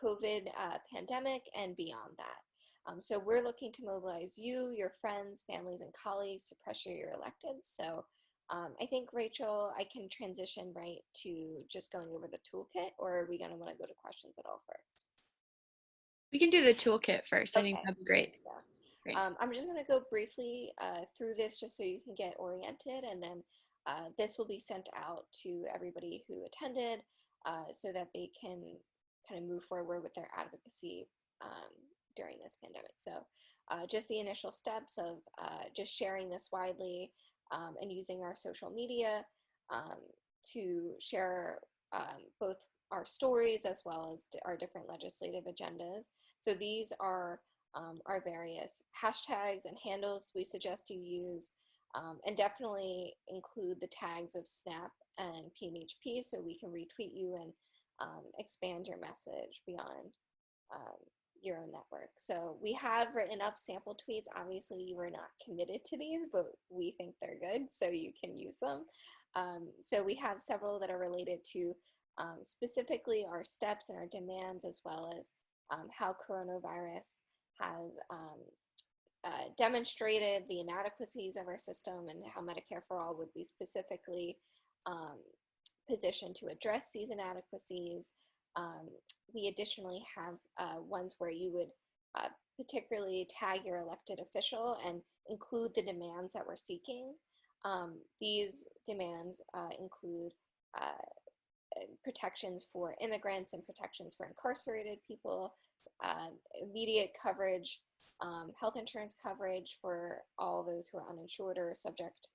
COVID pandemic and beyond that. So we're looking to mobilize you, your friends, families, and colleagues to pressure your electeds. So I think, Rachel, I can transition right to just going over the toolkit, or are we going to want to go to questions at all first? We can do the toolkit first. I Okay. think that'd be great. So, I'm just going to go briefly through this just so you can get oriented, and then this will be sent out to everybody who attended so that they can kind of move forward with their advocacy during this pandemic. So just the initial steps of just sharing this widely and using our social media to share both our stories as well as our different legislative agendas. So these are our various hashtags and handles we suggest you use, and definitely include the tags of SNaHP and PNHP so we can retweet you and expand your message beyond your own network. So we have written up sample tweets. Obviously, you are not committed to these, but we think they're good, so you can use them. So we have several that are related to specifically our steps and our demands, as well as how coronavirus has demonstrated the inadequacies of our system and how Medicare for All would be specifically positioned to address these inadequacies. We additionally have ones where you would particularly tag your elected official and include the demands that we're seeking. These demands include protections for immigrants and protections for incarcerated people, immediate coverage, health insurance coverage for all those who are uninsured or subject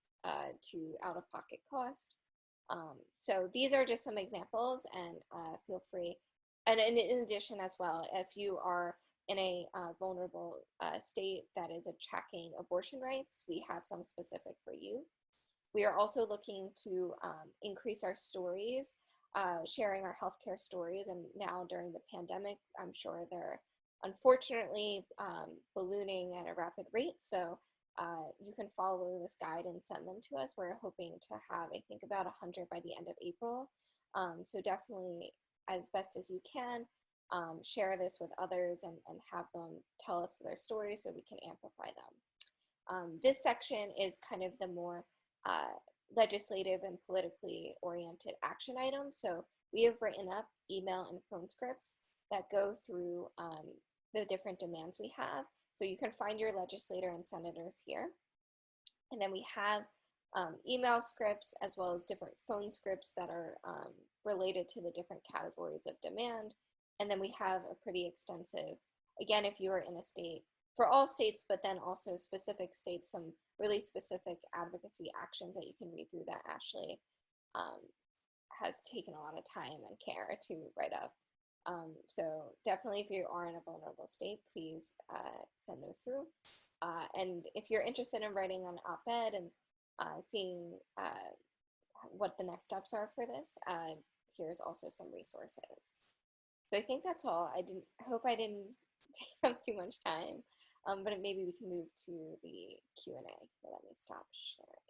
to out-of-pocket cost. So these are just some examples, and feel free. And in addition as well, if you are in a vulnerable state that is tracking abortion rights, we have some specific for you. We are also looking to increase our stories, sharing our healthcare stories. And now during the pandemic, I'm sure they're unfortunately ballooning at a rapid rate. So you can follow this guide and send them to us. We're hoping to have, I think, about 100 by the end of April. So definitely, as best as you can, share this with others and have them tell us their stories so we can amplify them. This section is kind of the more legislative and politically oriented action items. So we have written up email and phone scripts that go through the different demands we have. So you can find your legislator and senators here. And then we have email scripts as well as different phone scripts that are related to the different categories of demand. And then we have a pretty extensive, again, if you are in a state, for all states, but then also specific states, some really specific advocacy actions that you can read through that Ashley has taken a lot of time and care to write up. So definitely, if you are in a vulnerable state, please send those through. And if you're interested in writing an op-ed and seeing what the next steps are for this, here's also some resources. So I think that's all. I hope I didn't take up too much time, but maybe we can move to the Q&A. Let me stop sharing.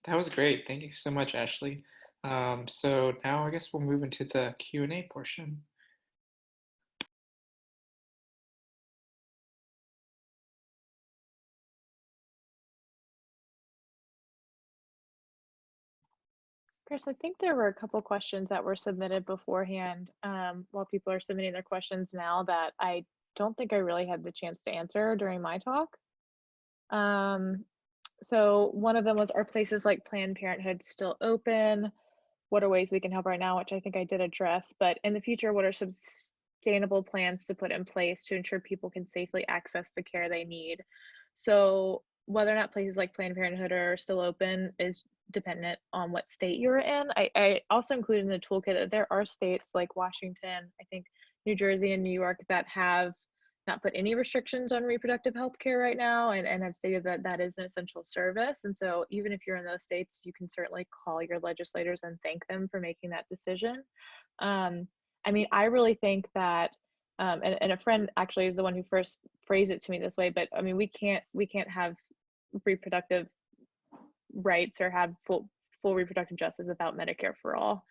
That was great. Thank you so much, Ashley. So now I guess we'll move into the Q&A portion. Chris, I think there were a couple questions that were submitted beforehand while people are submitting their questions now that I don't think I really had the chance to answer during my talk. So one of them was, are places like Planned Parenthood still open? What are ways we can help right now, which I think I did address, but in the future, what are some sustainable plans to put in place to ensure people can safely access the care they need? So whether or not places like Planned Parenthood are still open is dependent on what state you're in. I also included in the toolkit that there are states like Washington, I think New Jersey and New York that have not put any restrictions on reproductive health care right now and have stated that that is an essential service. And so even if you're in those states, you can certainly call your legislators and thank them for making that decision. I mean, I really think that, and a friend actually is the one who first phrased it to me this way, but I mean, we can't have reproductive rights or have full reproductive justice without Medicare for all.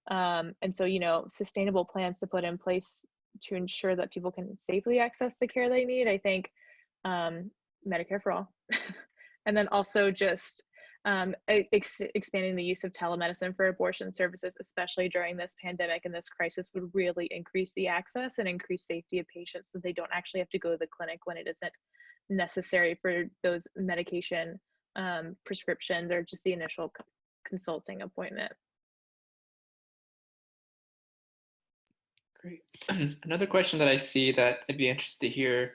And so, you know, sustainable plans to put in place to ensure that people can safely access the care they need. I think Medicare for all, And then also just expanding the use of telemedicine for abortion services, especially during this pandemic and this crisis, would really increase the access and increase safety of patients so they don't actually have to go to the clinic when it isn't necessary for those medication prescriptions or just the initial consulting appointment. Great. Another question that I see that I'd be interested to hear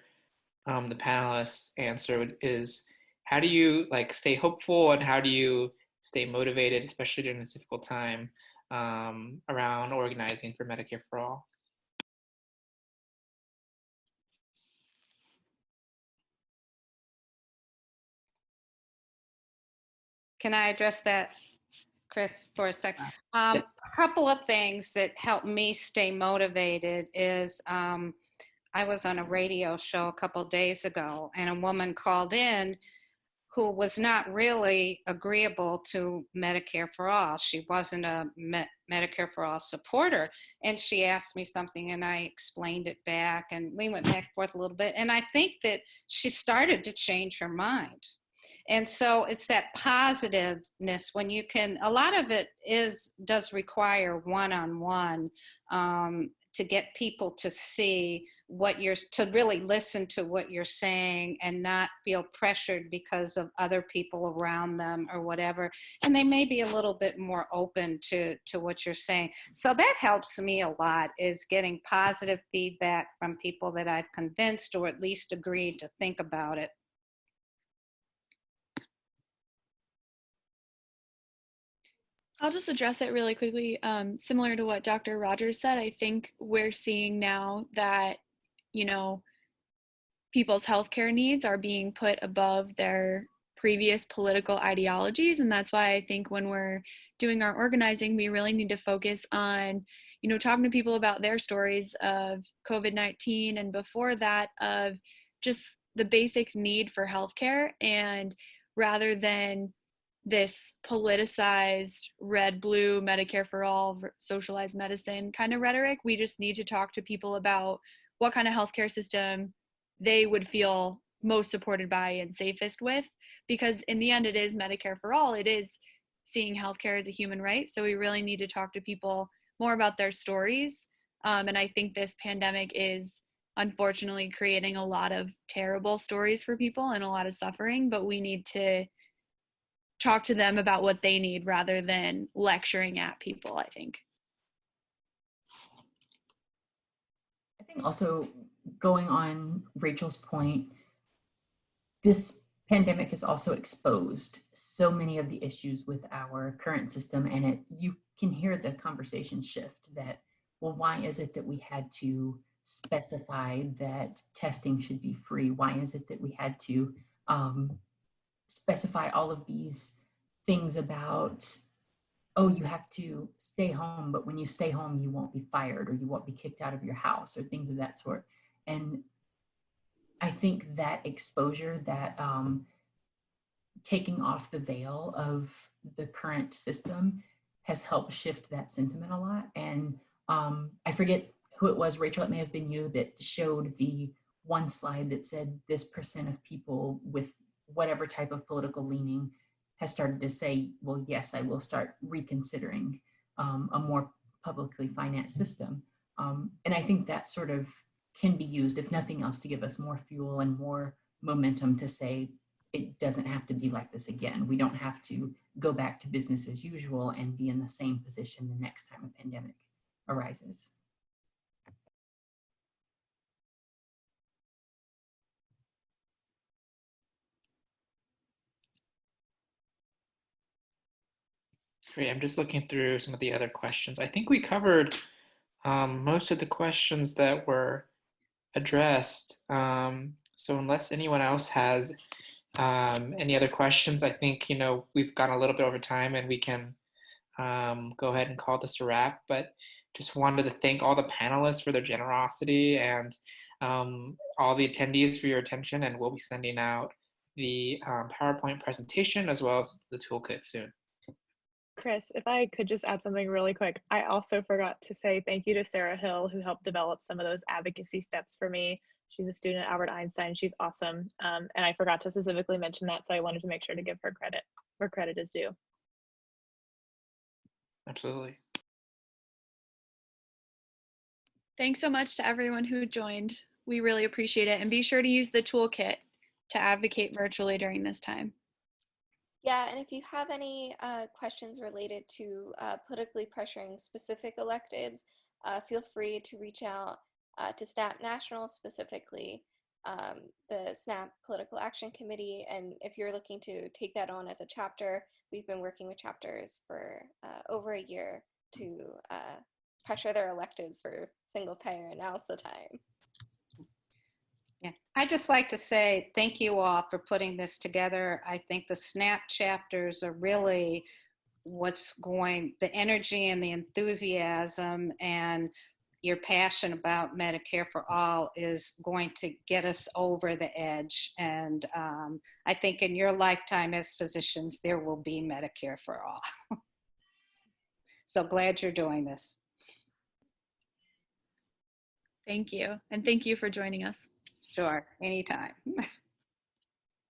the panelists answer is, how do you stay hopeful, and how do you stay motivated, especially during this difficult time, around organizing for Medicare for All? Can I address that, Chris, for a sec? Yeah. A couple of things that help me stay motivated is I was on a radio show a couple of days ago, and a woman called in who was not really agreeable to Medicare for All. She wasn't a Medicare for All supporter. And she asked me something, and I explained it back, and we went back and forth a little bit. And I think that she started to change her mind. And so it's that positiveness when you can, a lot of it does require one-on-one to get people to see to really listen to what you're saying and not feel pressured because of other people around them or whatever. And they may be a little bit more open to what you're saying. So that helps me a lot, is getting positive feedback from people that I've convinced or at least agreed to think about it. I'll just address it really quickly. Similar to what Dr. Rogers said, I think we're seeing now that, people's healthcare needs are being put above their previous political ideologies. And that's why I think when we're doing our organizing, we really need to focus on, talking to people about their stories of COVID-19 and before that of just the basic need for healthcare. And rather than this politicized red-blue Medicare for all, socialized medicine kind of rhetoric, we just need to talk to people about what kind of healthcare system they would feel most supported by and safest with, because in the end it is Medicare for all. It is seeing healthcare as a human right. So we really need to talk to people more about their stories. And I think this pandemic is unfortunately creating a lot of terrible stories for people and a lot of suffering, but we need to talk to them about what they need rather than lecturing at people, I think. I think also, going on Rachel's point, this pandemic has also exposed so many of the issues with our current system, and you can hear the conversation shift that, well, why is it that we had to specify that testing should be free? Why is it that we had to specify all of these things about, oh, you have to stay home, but when you stay home, you won't be fired or you won't be kicked out of your house or things of that sort. And I think that exposure, that taking off the veil of the current system has helped shift that sentiment a lot. And I forget who it was, Rachel, it may have been you, that showed the one slide that said this % of people with whatever type of political leaning has started to say, well, yes, I will start reconsidering a more publicly financed system. And I think that sort of can be used, if nothing else, to give us more fuel and more momentum to say, it doesn't have to be like this again. We don't have to go back to business as usual and be in the same position the next time a pandemic arises. Great. I'm just looking through some of the other questions. I think we covered most of the questions that were addressed. So unless anyone else has any other questions, I think, we've gone a little bit over time and we can go ahead and call this a wrap. But just wanted to thank all the panelists for their generosity and all the attendees for your attention. And we'll be sending out the PowerPoint presentation as well as the toolkit soon. Chris, if I could just add something really quick, I also forgot to say thank you to Sarah Hill, who helped develop some of those advocacy steps for me. She's a student at Albert Einstein. She's awesome. And I forgot to specifically mention that, so I wanted to make sure to give her credit where credit is due. Absolutely. Thanks so much to everyone who joined. We really appreciate it. And be sure to use the toolkit to advocate virtually during this time. Yeah, and if you have any questions related to politically pressuring specific electeds, feel free to reach out to SNaHP National, specifically the SNaHP Political Action Committee. And if you're looking to take that on as a chapter, we've been working with chapters for over a year to pressure their electeds for single payer, and now's the time. Yeah, I'd just like to say thank you all for putting this together. I think the SNaHP chapters are really what's going, the energy and the enthusiasm and your passion about Medicare for All is going to get us over the edge. And I think in your lifetime as physicians, there will be Medicare for all. So glad you're doing this. Thank you. And thank you for joining us. Sure, anytime.